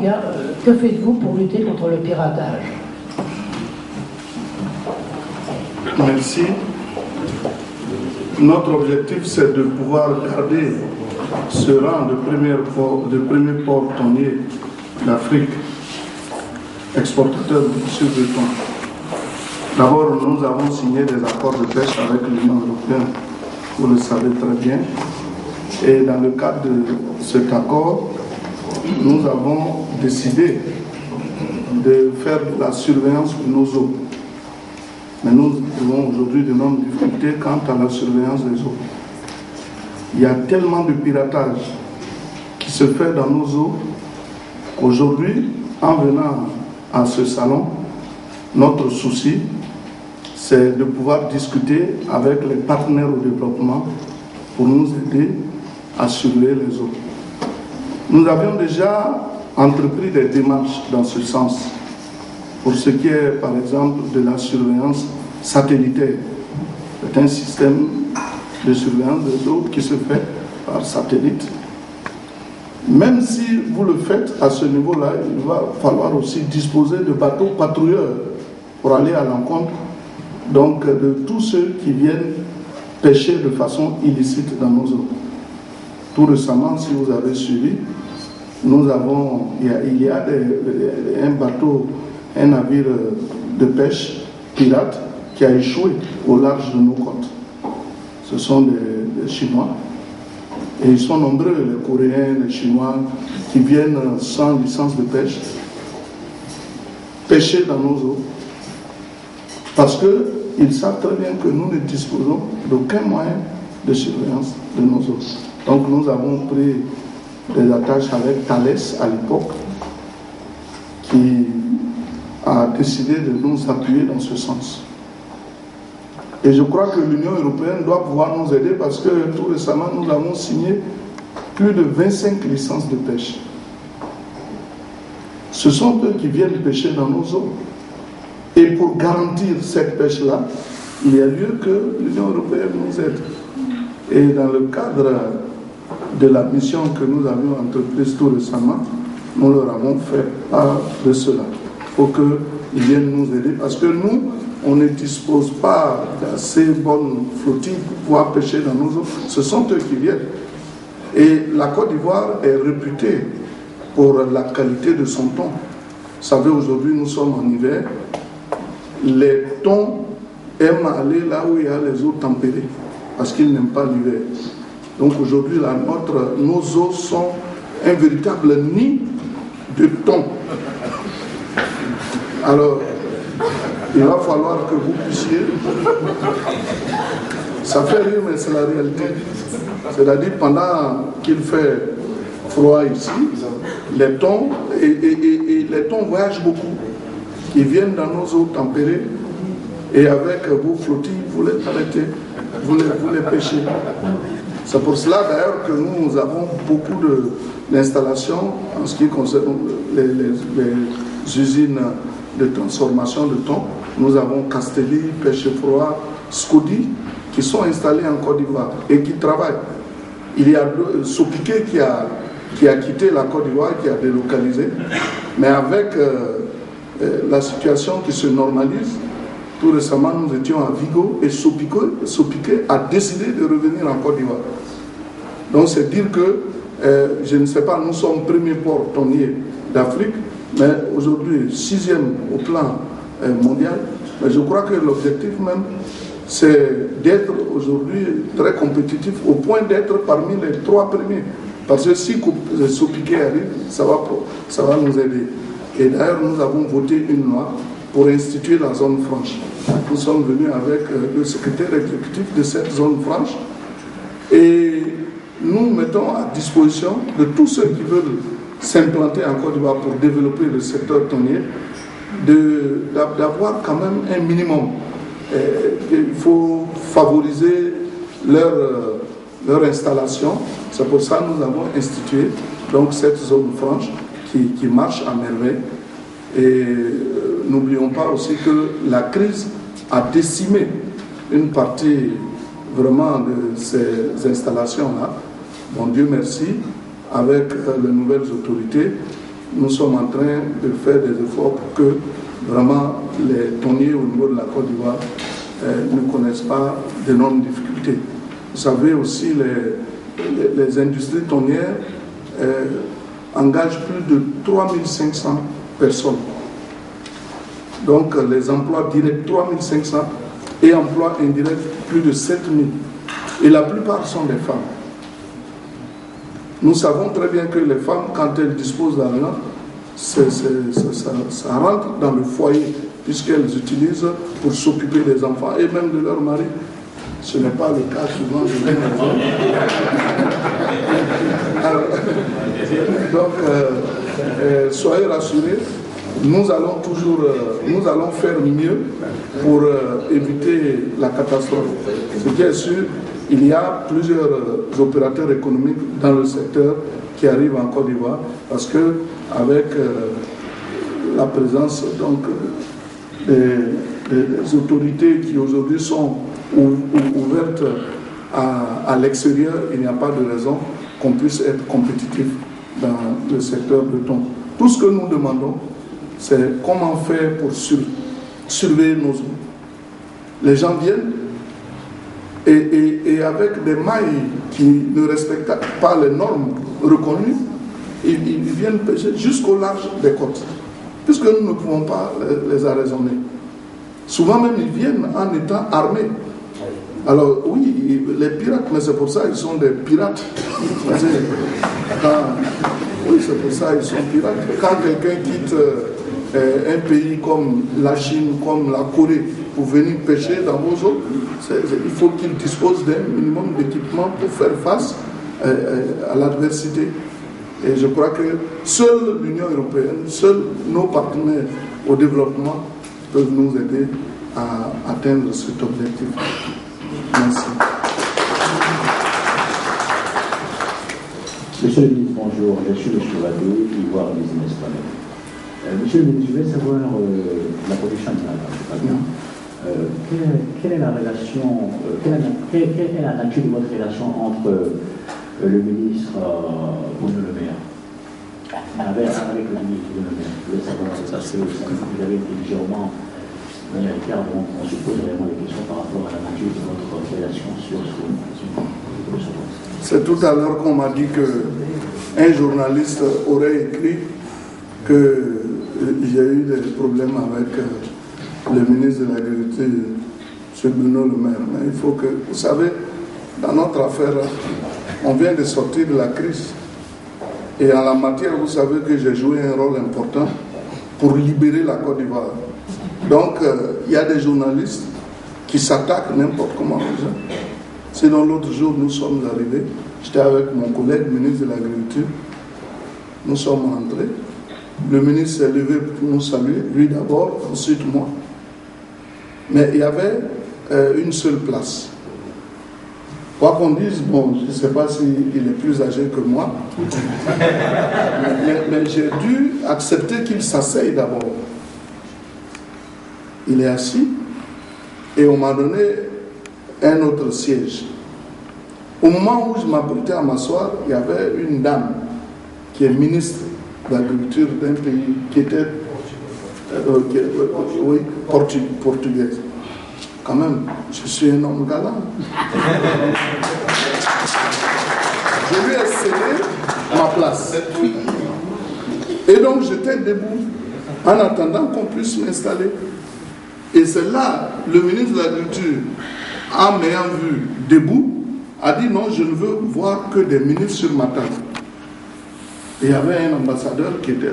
que faites-vous pour lutter contre le piratage? Merci. Notre objectif, c'est de pouvoir garder ce rang de premier portonnier d'Afrique, exportateur de survétons. D'abord, nous avons signé des accords de pêche avec l'Union européenne, vous le savez très bien. Et dans le cadre de cet accord, nous avons décidé de faire de la surveillance de nos eaux. Mais nous avons aujourd'hui de nombreuses difficultés quant à la surveillance des eaux. Il y a tellement de piratage qui se fait dans nos eaux qu'aujourd'hui, en venant à ce salon, notre souci, c'est de pouvoir discuter avec les partenaires au développement pour nous aider à surveiller les eaux. Nous avions déjà entrepris des démarches dans ce sens, pour ce qui est, par exemple, de la surveillance satellitaire. C'est un système de surveillance de l'eau qui se fait par satellite. Même si vous le faites à ce niveau-là, il va falloir aussi disposer de bateaux patrouilleurs pour aller à l'encontre donc de tous ceux qui viennent pêcher de façon illicite dans nos eaux. Tout récemment, si vous avez suivi, nous avons, il y a un bateau, un navire de pêche pirate qui a échoué au large de nos côtes. Ce sont des Chinois. Et ils sont nombreux, les Coréens, les Chinois, qui viennent sans licence de pêche, pêcher dans nos eaux. Parce qu'ils savent très bien que nous ne disposons d'aucun moyen de surveillance de nos eaux. Donc nous avons pris des attaches avec Thales à l'époque, qui a décidé de nous appuyer dans ce sens. Et je crois que l'Union européenne doit pouvoir nous aider parce que tout récemment, nous avons signé plus de 25 licences de pêche. Ce sont eux qui viennent pêcher dans nos eaux. Et pour garantir cette pêche-là, il y a lieu que l'Union européenne nous aide. Et dans le cadre de la mission que nous avions entreprise tout récemment, nous leur avons fait part de cela. Il faut qu'ils viennent nous aider parce que nous, on ne dispose pas d'assez bonnes flottilles pour pouvoir pêcher dans nos eaux. Ce sont eux qui viennent. Et la Côte d'Ivoire est réputée pour la qualité de son thon. Vous savez, aujourd'hui, nous sommes en hiver. Les thons aiment aller là où il y a les eaux tempérées parce qu'ils n'aiment pas l'hiver. Donc aujourd'hui, nos eaux sont un véritable nid de thon. Alors, il va falloir que vous puissiez... Ça fait rire, mais c'est la réalité. C'est-à-dire, pendant qu'il fait froid ici, les thons, et les thons voyagent beaucoup. Ils viennent dans nos eaux tempérées, et avec vos flottilles, vous les arrêtez, vous les pêchez. C'est pour cela d'ailleurs que nous avons beaucoup d'installations en ce qui concerne les usines de transformation de thon. Nous avons Castelli, Pêche-Froid, Scodi qui sont installés en Côte d'Ivoire et qui travaillent. Il y a Sopiqué qui a quitté la Côte d'Ivoire, qui a délocalisé, mais avec la situation qui se normalise, tout récemment nous étions à Vigo et Sopiqué a décidé de revenir en Côte d'Ivoire. Donc c'est dire que, je ne sais pas, nous sommes premier port thonier d'Afrique, mais aujourd'hui 6e au plan mondial. Mais je crois que l'objectif même, c'est d'être aujourd'hui très compétitif au point d'être parmi les 3 premiers. Parce que si Sopiqué arrive, ça va nous aider. Et d'ailleurs, nous avons voté une loi pour instituer la zone franche. Nous sommes venus avec le secrétaire exécutif de cette zone franche et nous mettons à disposition de tous ceux qui veulent s'implanter en Côte d'Ivoire pour développer le secteur thonier d'avoir quand même un minimum. Il faut favoriser leur installation. C'est pour ça que nous avons institué donc, cette zone franche qui marche à merveille. Et n'oublions pas aussi que la crise a décimé une partie vraiment de ces installations-là. Bon, Dieu merci, avec les nouvelles autorités, nous sommes en train de faire des efforts pour que vraiment les thoniers au niveau de la Côte d'Ivoire ne connaissent pas d'énormes difficultés. Vous savez aussi, les industries thonières engagent plus de 3500 personnes. Donc les emplois directs 3500 et emplois indirects plus de 7000. Et la plupart sont des femmes. Nous savons très bien que les femmes, quand elles disposent d'argent, ça rentre dans le foyer, puisqu'elles utilisent pour s'occuper des enfants et même de leur mari. Ce n'est pas le cas souvent de donc, soyez rassurés, nous allons faire mieux pour éviter la catastrophe. Ce qui est sûr, il y a plusieurs opérateurs économiques dans le secteur qui arrivent en Côte d'Ivoire parce que avec la présence donc des autorités qui aujourd'hui sont ouvertes à l'extérieur, il n'y a pas de raison qu'on puisse être compétitif dans le secteur de thon. Tout ce que nous demandons, c'est comment faire pour surveiller nos eaux. Les gens viennent et avec des mailles qui ne respectent pas les normes reconnues, ils viennent pêcher jusqu'au large des côtes, puisque nous ne pouvons pas les arraisonner. Souvent même, ils viennent en étant armés. Alors oui, les pirates, mais c'est pour ça qu'ils sont des pirates. Oui, c'est pour ça qu'ils sont pirates. Quand quelqu'un quitte un pays comme la Chine, comme la Corée, pour venir pêcher dans vos eaux, il faut qu'il dispose d'un minimum d'équipement pour faire face à l'adversité. Et je crois que seule l'Union européenne, seuls nos partenaires au développement peuvent nous aider à atteindre cet objectif. Merci. Monsieur le ministre, bonjour. Je suis M. Vadou, Ivoire Business Panel. Monsieur le ministre, je voulais savoir la production animale, c'est pas bien. Quelle est la relation, quelle est la nature de votre relation entre le ministre Bruno Le Maire avec le ministre Bruno Le Maire? Je voulais savoir ça, c'est vous avez été légèrement minoritaire, donc on se pose vraiment des questions par rapport à la nature de votre relation sur ce. C'est tout à l'heure qu'on m'a dit qu'un journaliste aurait écrit qu'il y a eu des problèmes avec le ministre de l'Agriculture, M. Bruno Le Maire. Mais il faut que, vous savez, dans notre affaire, on vient de sortir de la crise. Et en la matière, vous savez que j'ai joué un rôle important pour libérer la Côte d'Ivoire. Donc, il y a des journalistes qui s'attaquent n'importe comment aux gens. Sinon, l'autre jour, nous sommes arrivés, j'étais avec mon collègue, ministre de l'Agriculture, nous sommes rentrés, le ministre s'est levé pour nous saluer, lui d'abord, ensuite moi. Mais il y avait une seule place. Quoi qu'on dise, bon, je ne sais pas s'il est plus âgé que moi, mais j'ai dû accepter qu'il s'asseye d'abord. Il est assis et on m'a donné un autre siège. Au moment où je m'apprêtais à m'asseoir, il y avait une dame qui est ministre de l'Agriculture d'un pays qui était portugaise. Quand même, je suis un homme galant. Je lui ai cédé ma place. Et donc j'étais debout en attendant qu'on puisse m'installer. Et c'est là, le ministre de l'Agriculture, en m'ayant vu debout, a dit non, je ne veux voir que des ministres sur ma table. Et il y avait un ambassadeur qui était là.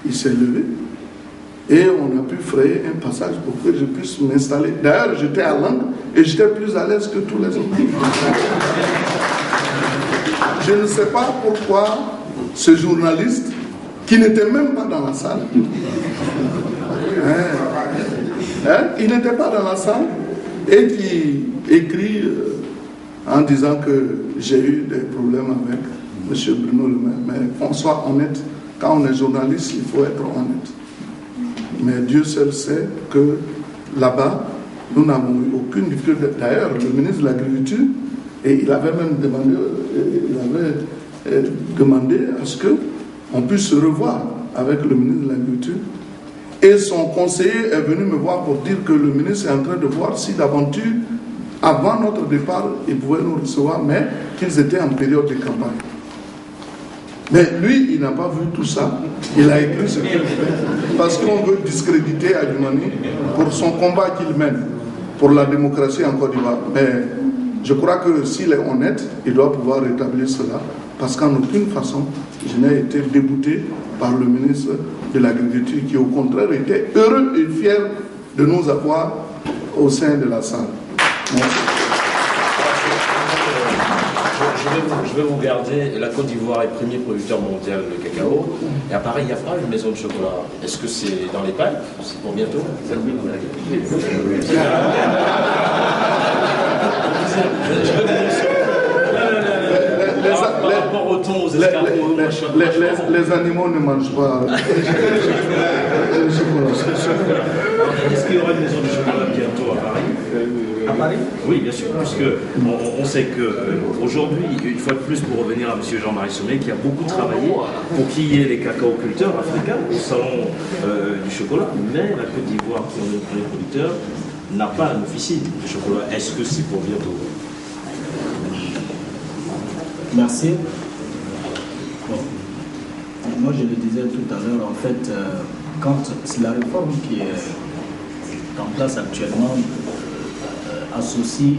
Il s'est levé et on a pu frayer un passage pour que je puisse m'installer. D'ailleurs, j'étais à Londres et j'étais plus à l'aise que tous les autres. Je ne sais pas pourquoi ce journaliste, qui n'était même pas dans la salle, il n'était pas dans la salle et qui écrit en disant que j'ai eu des problèmes avec M. Bruno Le Maire. Mais qu'on soit honnête, quand on est journaliste, il faut être honnête. Mais Dieu seul sait que là-bas, nous n'avons eu aucune difficulté. D'ailleurs, le ministre de l'Agriculture, et il avait même demandé à ce qu'on puisse se revoir avec le ministre de l'Agriculture. Et son conseiller est venu me voir pour dire que le ministre est en train de voir si d'aventure, avant notre départ, il pouvait nous recevoir, mais qu'ils étaient en période de campagne. Mais lui, il n'a pas vu tout ça. Il a écrit ce qu'il fait parce qu'on veut discréditer Adjumani pour son combat qu'il mène pour la démocratie en Côte d'Ivoire. Mais je crois que s'il est honnête, il doit pouvoir rétablir cela parce qu'en aucune façon, je n'ai été débouté par le ministre de l'Agriculture qui, au contraire, était heureux et fier de nous avoir au sein de la salle. Merci. Je vais vous garder. La Côte d'Ivoire est premier producteur mondial de cacao. Et à Paris, il n'y a pas une maison de chocolat. Est-ce que c'est dans les pipes? C'est pour bientôt? Par rapport au thon, aux escargots, les animaux ne mangent pas. Est-ce qu'il y aura une maison de chocolat bientôt à Paris? À Paris? Oui, bien sûr, puisque on sait qu'aujourd'hui, une fois de plus, pour revenir à M. Jean-Marie Sommet, qui a beaucoup travaillé pour qu'il y ait les cacaoculteurs africains au salon du chocolat, mais la Côte d'Ivoire, qui est un producteur, n'a pas une officine de chocolat. Est-ce que c'est pour bientôt? Merci. Bon. Moi, je le disais tout à l'heure, en fait, quand c'est la réforme qui est en place actuellement, associe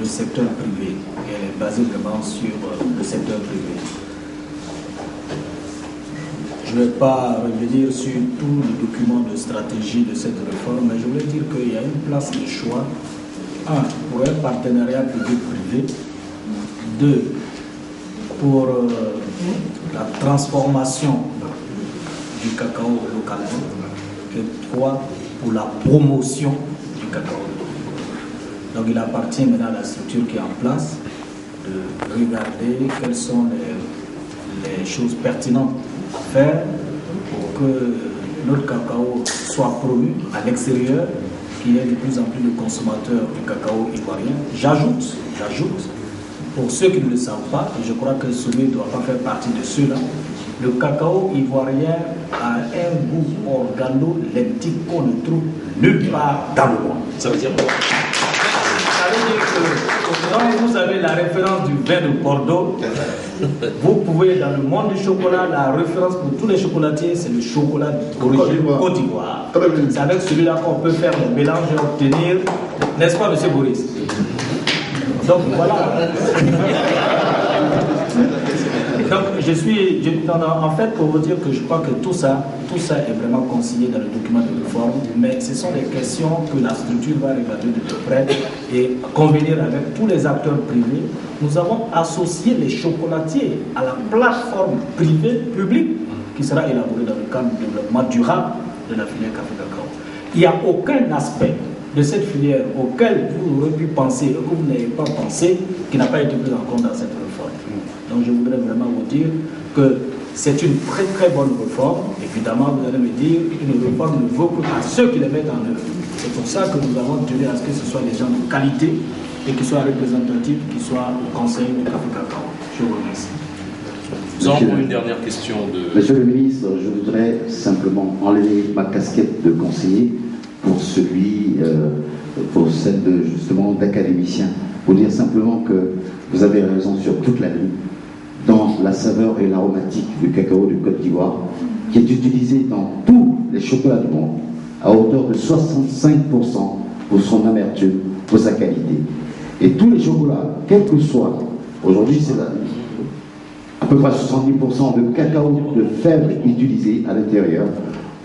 le secteur privé et elle est basée vraiment sur le secteur privé. Je ne vais pas revenir sur tout le document de stratégie de cette réforme, mais je voulais dire qu'il y a une place de choix. Un, pour un partenariat public-privé. Deux, pour la transformation du cacao localement. Et trois, pour la promotion du cacao. Donc il appartient maintenant à la structure qui est en place de regarder quelles sont les choses pertinentes à faire pour que notre cacao soit promu à l'extérieur, qu'il y ait de plus en plus de consommateurs du cacao ivoirien. J'ajoute, pour ceux qui ne le savent pas, et je crois que celui ne doit pas faire partie de ceux-là, le cacao ivoirien a un goût organoleptique qu'on ne trouve nulle part dans le monde. Ça veut dire quoi? Ça veut dire que quand vous avez la référence du vin de Bordeaux, vous pouvez, dans le monde du chocolat, la référence pour tous les chocolatiers, c'est le chocolat d'origine Côte d'Ivoire. C'est avec celui-là qu'on peut faire le mélange et obtenir, n'est-ce pas, M. Boris? Donc voilà. Donc en fait, pour vous dire que je crois que tout ça est vraiment consigné dans le document de réforme, mais ce sont des questions que la structure va regarder de près et convenir avec tous les acteurs privés. Nous avons associé les chocolatiers à la plateforme privée publique qui sera élaborée dans le cadre du développement durable de la filière café-cacao. Il n'y a aucun aspect de cette filière auquel vous aurez pu penser et que vous n'avez pas pensé qui n'a pas été pris en compte dans cette réforme. Donc je voudrais vraiment vous dire que c'est une très très bonne réforme. Évidemment, vous allez me dire qu'une réforme ne vaut que à ceux qui les mettent en œuvre. C'est pour ça que nous avons tenu à ce que ce soit des gens de qualité et qui soient représentatifs, qui soient au conseil du café-cacao. Je vous remercie. Nous avons une dernière question de... Monsieur le ministre, je voudrais simplement enlever ma casquette de conseiller pour pour celle justement d'académicien, pour dire simplement que vous avez raison sur toute la ligne, dans la saveur et l'aromatique du cacao de Côte d'Ivoire, qui est utilisé dans tous les chocolats du monde, à hauteur de 65% pour son amertume, pour sa qualité. Et tous les chocolats, quel que soit, aujourd'hui c'est à peu près 70% de cacao de fèvre utilisé à l'intérieur,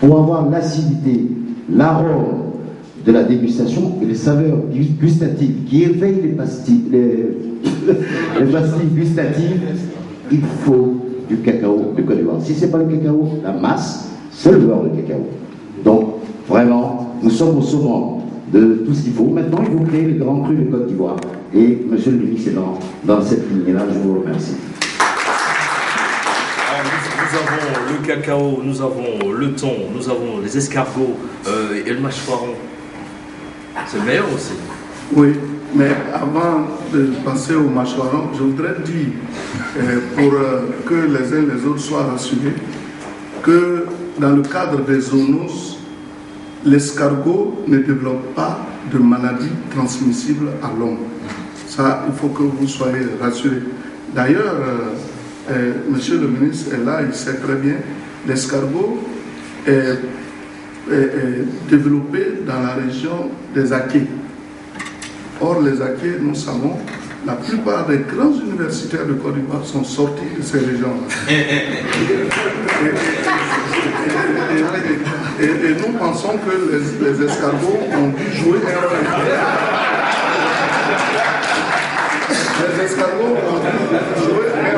pour avoir l'acidité, l'arôme de la dégustation et les saveurs gustatives qui éveillent les pastilles gustatives, il faut du cacao de Côte d'Ivoire. Si ce n'est pas le cacao, la masse, c'est le beurre de cacao. Donc, vraiment, nous sommes au sommet de tout ce qu'il faut. Maintenant, il faut créer les grands crus de Côte d'Ivoire. Et, monsieur le ministre, c'est dans cette lignée-là, je vous remercie. Nous avons le cacao, nous avons le thon, nous avons les escargots et le mâchoiron. C'est le meilleur aussi. Oui, mais avant de passer au mâchoiron, je voudrais dire, pour que les uns les autres soient rassurés, que dans le cadre des zoonoses, l'escargot ne développe pas de maladie transmissible à l'homme. Ça, il faut que vous soyez rassurés. D'ailleurs, monsieur le ministre est là, il sait très bien, l'escargot est développé dans la région des Aké. Or, les Aké, nous savons, la plupart des grands universitaires de Côte d'Ivoire sont sortis de ces régions-là. Et nous pensons que les escargots ont dû jouer un rôle important. Les escargots ont dû jouer un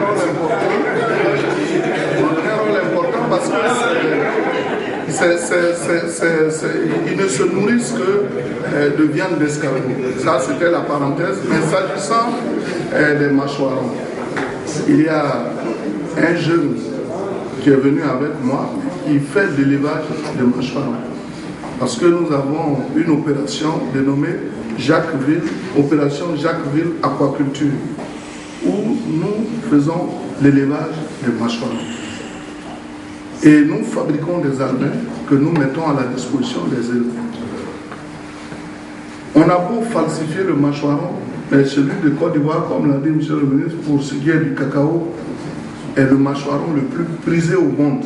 rôle important parce que ils ne se nourrissent que de viande d'escargot. Ça, c'était la parenthèse. Mais s'agissant des mâchoirons, il y a un jeune qui est venu avec moi, qui fait de l'élevage de mâchoirons. Parce que nous avons une opération dénommée Jacquesville, opération Jacquesville Aquaculture, où nous faisons l'élevage des mâchoires. Et nous fabriquons des albins que nous mettons à la disposition des éleveurs. On a beau falsifier le mâchoiron, mais celui de Côte d'Ivoire, comme l'a dit M. le ministre, pour ce qui est du cacao, est le mâchoiron le plus prisé au monde.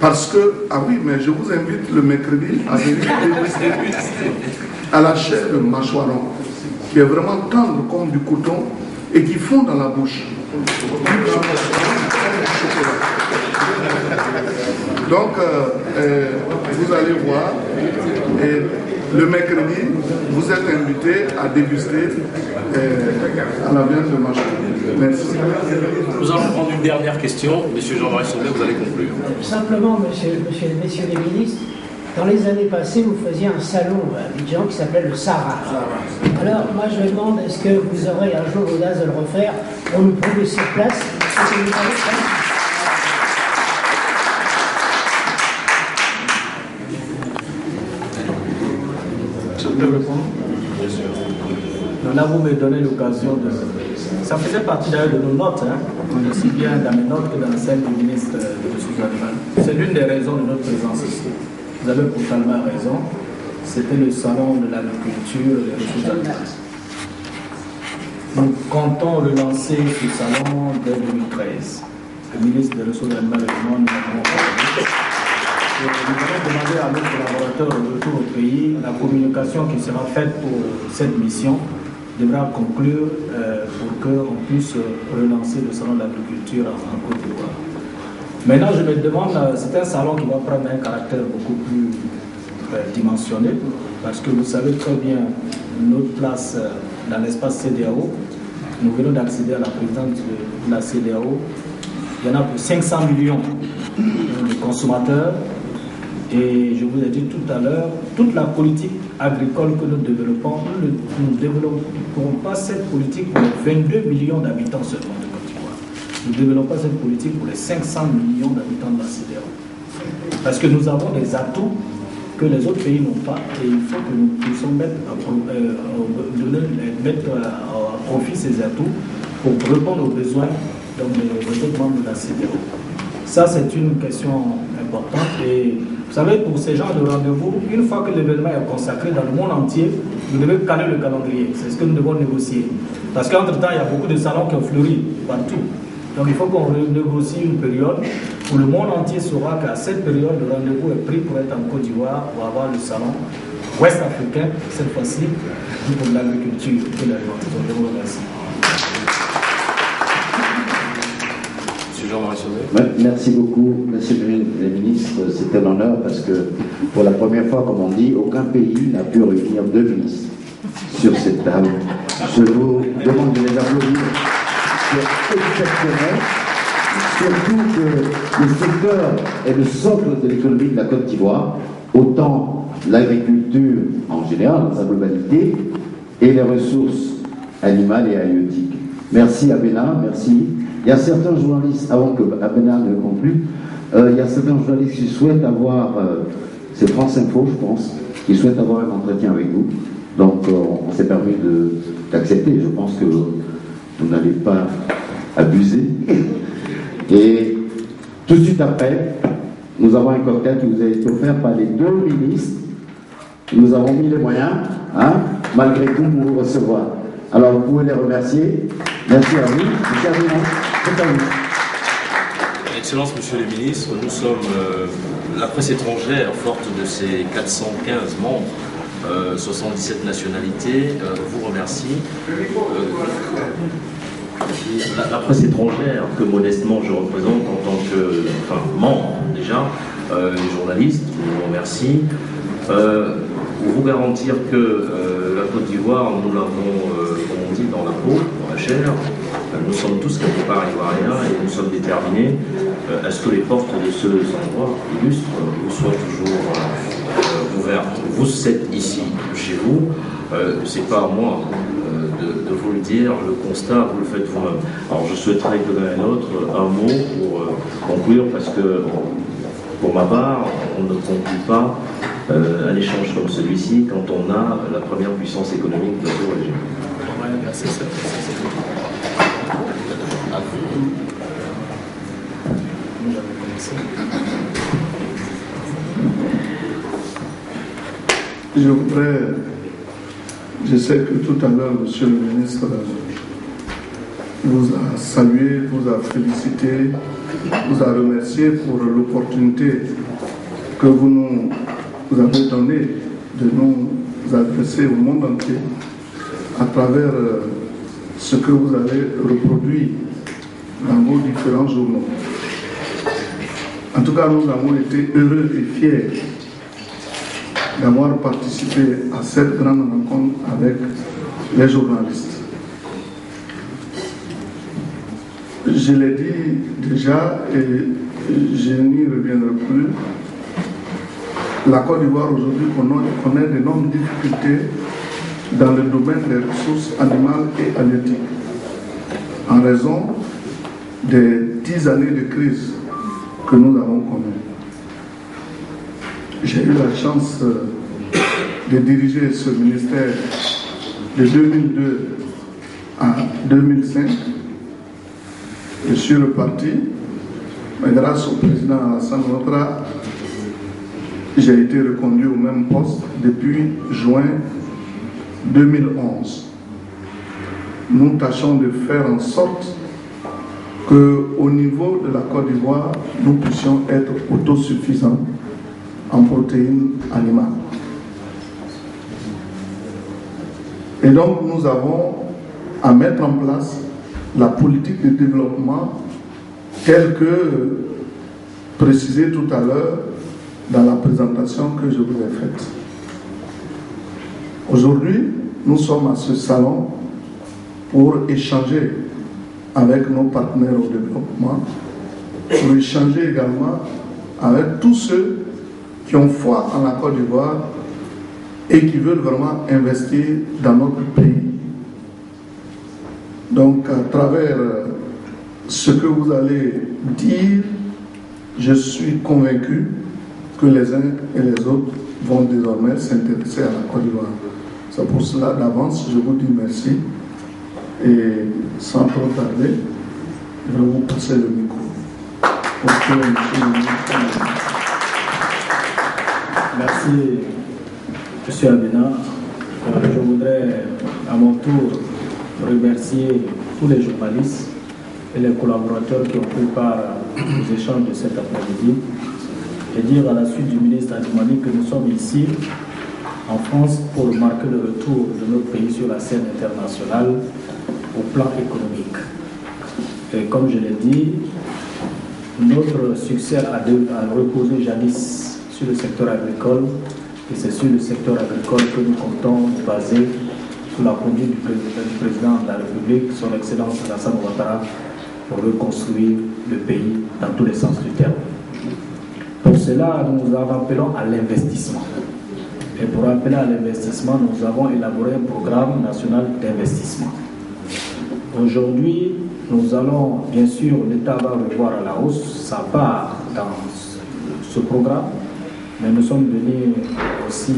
Parce que, ah oui, mais je vous invite le mercredi à venir déguster à la chair de mâchoiron, qui est vraiment tendre comme du coton et qui fond dans la bouche. Donc, vous allez voir, et le mercredi, vous êtes invité à déguster à la viande de mâchoiron. Merci. Nous allons prendre une dernière question. Monsieur Jean-Marie Sauvé, vous allez conclure. Simplement, messieurs les ministres, dans les années passées, vous faisiez un salon à Abidjan qui s'appelait le Sahara. Alors, moi, je me demande, est-ce que vous aurez un jour l'audace de le refaire pour nous prouver sur place ce que vous avez fait? Là, vous me donnez l'occasion de... Ça faisait partie d'ailleurs de nos notes, aussi bien dans mes notes que dans celles du ministre des Ressources animales. C'est l'une des raisons de notre présence ici. Vous avez totalement raison. C'était le salon de l'agriculture et des ressources animales. Nous comptons relancer ce salon dès 2013. Le ministre des Ressources animales et moi, nous avons parlé. Nous allons demander à nos collaborateurs de retour au pays la communication qui sera faite pour cette mission devra conclure pour qu'on puisse relancer le salon de l'agriculture en Côte d'Ivoire. Maintenant, je me demande, c'est un salon qui va prendre un caractère beaucoup plus dimensionné, parce que vous savez très bien notre place dans l'espace CEDEAO. Nous venons d'accéder à la présidence de la CEDEAO. Il y en a pour 500 millions de consommateurs. Et je vous ai dit tout à l'heure, toute la politique agricole que nous développons, nous ne développons pas cette politique pour les 22 millions d'habitants seulement de Côte d'Ivoire. Nous ne développons pas cette politique pour les 500 millions d'habitants de la CEDEAO. Parce que nous avons des atouts que les autres pays n'ont pas, et il faut que nous puissions mettre à profit ces atouts pour répondre aux besoins des autres membres de la CEDEAO. Ça, c'est une question importante. Et vous savez, pour ces gens de rendez-vous, une fois que l'événement est consacré dans le monde entier, vous devez caler le calendrier. C'est ce que nous devons négocier. Parce qu'entre-temps, il y a beaucoup de salons qui ont fleuri partout. Donc il faut qu'on négocie une période où le monde entier saura qu'à cette période, le rendez-vous est pris pour être en Côte d'Ivoire, pour avoir le salon ouest-africain, cette fois-ci, pour l'agriculture et l'alimentation. Je vous remercie. Merci beaucoup, monsieur le ministre. C'est un honneur parce que pour la première fois, comme on dit, aucun pays n'a pu réunir deux ministres sur cette table. Je vous demande de les applaudir. C'est exceptionnel. Surtout que le secteur est le socle de l'économie de la Côte d'Ivoire, autant l'agriculture en général, dans sa globalité, et les ressources animales et halieutiques. Merci Abena, merci. Il y a certains journalistes, avant que Abena ne conclue, il y a certains journalistes qui souhaitent avoir, c'est France Info je pense, qui souhaitent avoir un entretien avec vous. Donc on s'est permis d'accepter, je pense que vous n'allez pas abuser. Et tout de suite après, nous avons un cocktail qui vous a été offert par les deux ministres. Nous avons mis les moyens, malgré tout, pour vous recevoir. Alors vous pouvez les remercier. Merci à vous. Merci à vous. C'est à vous. Excellence, Monsieur le ministre, nous sommes la presse étrangère, forte de ses 415 membres, 77 nationalités, vous remercie. La presse étrangère que modestement je représente en tant que membre déjà, les journalistes, vous remercie. Pour vous garantir que la Côte d'Ivoire, nous l'avons, comme on dit, dans la peau, dans la chair. Nous sommes tous quelque part ivoiriens et nous sommes déterminés à ce que les portes de ce endroit illustre vous soient toujours ouvertes. Vous êtes ici, chez vous, c'est pas à moi de vous le dire, le constat, vous le faites vous-même. Alors je souhaiterais que l'un et l'autre un mot pour conclure, parce que pour ma part, on ne conclut pas un échange comme celui-ci quand on a la première puissance économique de la région. Je sais que tout à l'heure, monsieur le ministre vous a salué, vous a félicité, vous a remercié pour l'opportunité que vous avez donnée de nous adresser au monde entier à travers ce que vous avez reproduit dans vos différents journaux. En tout cas, nous avons été heureux et fiers d'avoir participé à cette grande rencontre avec les journalistes. Je l'ai dit déjà et je n'y reviendrai plus. La Côte d'Ivoire aujourd'hui connaît d'énormes difficultés dans le domaine des ressources animales et halieutiques en raison des 10 années de crise que nous avons connues. J'ai eu la chance de diriger ce ministère de 2002 à 2005. Je suis reparti, mais grâce au président Alassane Ouattara, j'ai été reconduit au même poste depuis juin 2011. Nous tâchons de faire en sorte qu'au niveau de la Côte d'Ivoire, nous puissions être autosuffisants en protéines animales. Et donc nous avons à mettre en place la politique de développement telle que précisée tout à l'heure dans la présentation que je vous ai faite. Aujourd'hui, nous sommes à ce salon pour échanger avec nos partenaires au développement, pour échanger également avec tous ceux qui ont foi en la Côte d'Ivoire et qui veulent vraiment investir dans notre pays. Donc, à travers ce que vous allez dire, je suis convaincu que les uns et les autres vont désormais s'intéresser à la Côte d'Ivoire. C'est pour cela, d'avance, je vous dis merci. Et sans trop tarder, je vais vous passer le micro. Merci, M. Abena. Je voudrais à mon tour remercier tous les journalistes et les collaborateurs qui ont pris part aux échanges de cet après-midi et dire à la suite du ministre Adimani que nous sommes ici en France pour marquer le retour de notre pays sur la scène internationale au plan économique. Et comme je l'ai dit, notre succès a reposé jadis sur le secteur agricole et c'est sur le secteur agricole que nous comptons baser sous la conduite du président de la République, son Excellence Alassane Ouattara, pour reconstruire le pays dans tous les sens du terme. Pour cela, nous en appelons à l'investissement. Et pour appeler à l'investissement, nous avons élaboré un programme national d'investissement. Aujourd'hui, nous allons, bien sûr, l'État va revoir à la hausse sa part dans ce programme, mais nous sommes venus aussi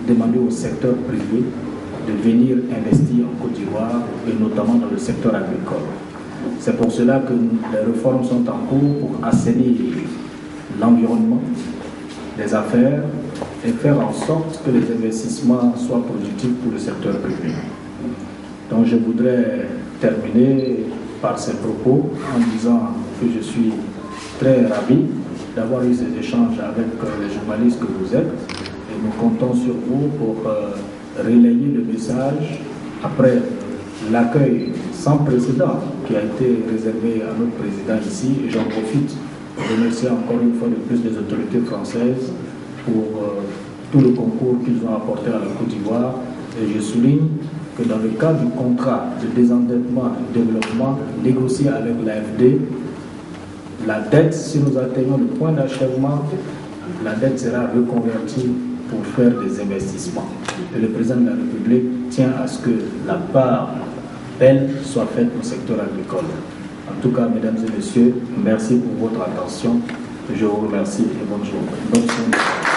demander au secteur privé de venir investir en Côte d'Ivoire et notamment dans le secteur agricole. C'est pour cela que les réformes sont en cours pour assainir l'environnement, les affaires et faire en sorte que les investissements soient productifs pour le secteur privé. Donc je voudrais terminer par ces propos en disant que je suis très ravi d'avoir eu ces échanges avec les journalistes que vous êtes et nous comptons sur vous pour relayer le message après l'accueil sans précédent qui a été réservé à notre président ici. Et j'en profite pour remercier encore une fois de plus les autorités françaises pour tout le concours qu'ils ont apporté à la Côte d'Ivoire. Et je souligne que dans le cadre du contrat de désendettement et de développement négocié avec l'AFD, la dette, si nous atteignons le point d'achèvement, la dette sera reconvertie pour faire des investissements. Et le président de la République tient à ce que la part belle soit faite au secteur agricole. En tout cas, mesdames et messieurs, merci pour votre attention. Je vous remercie et bonne journée. Bonne journée.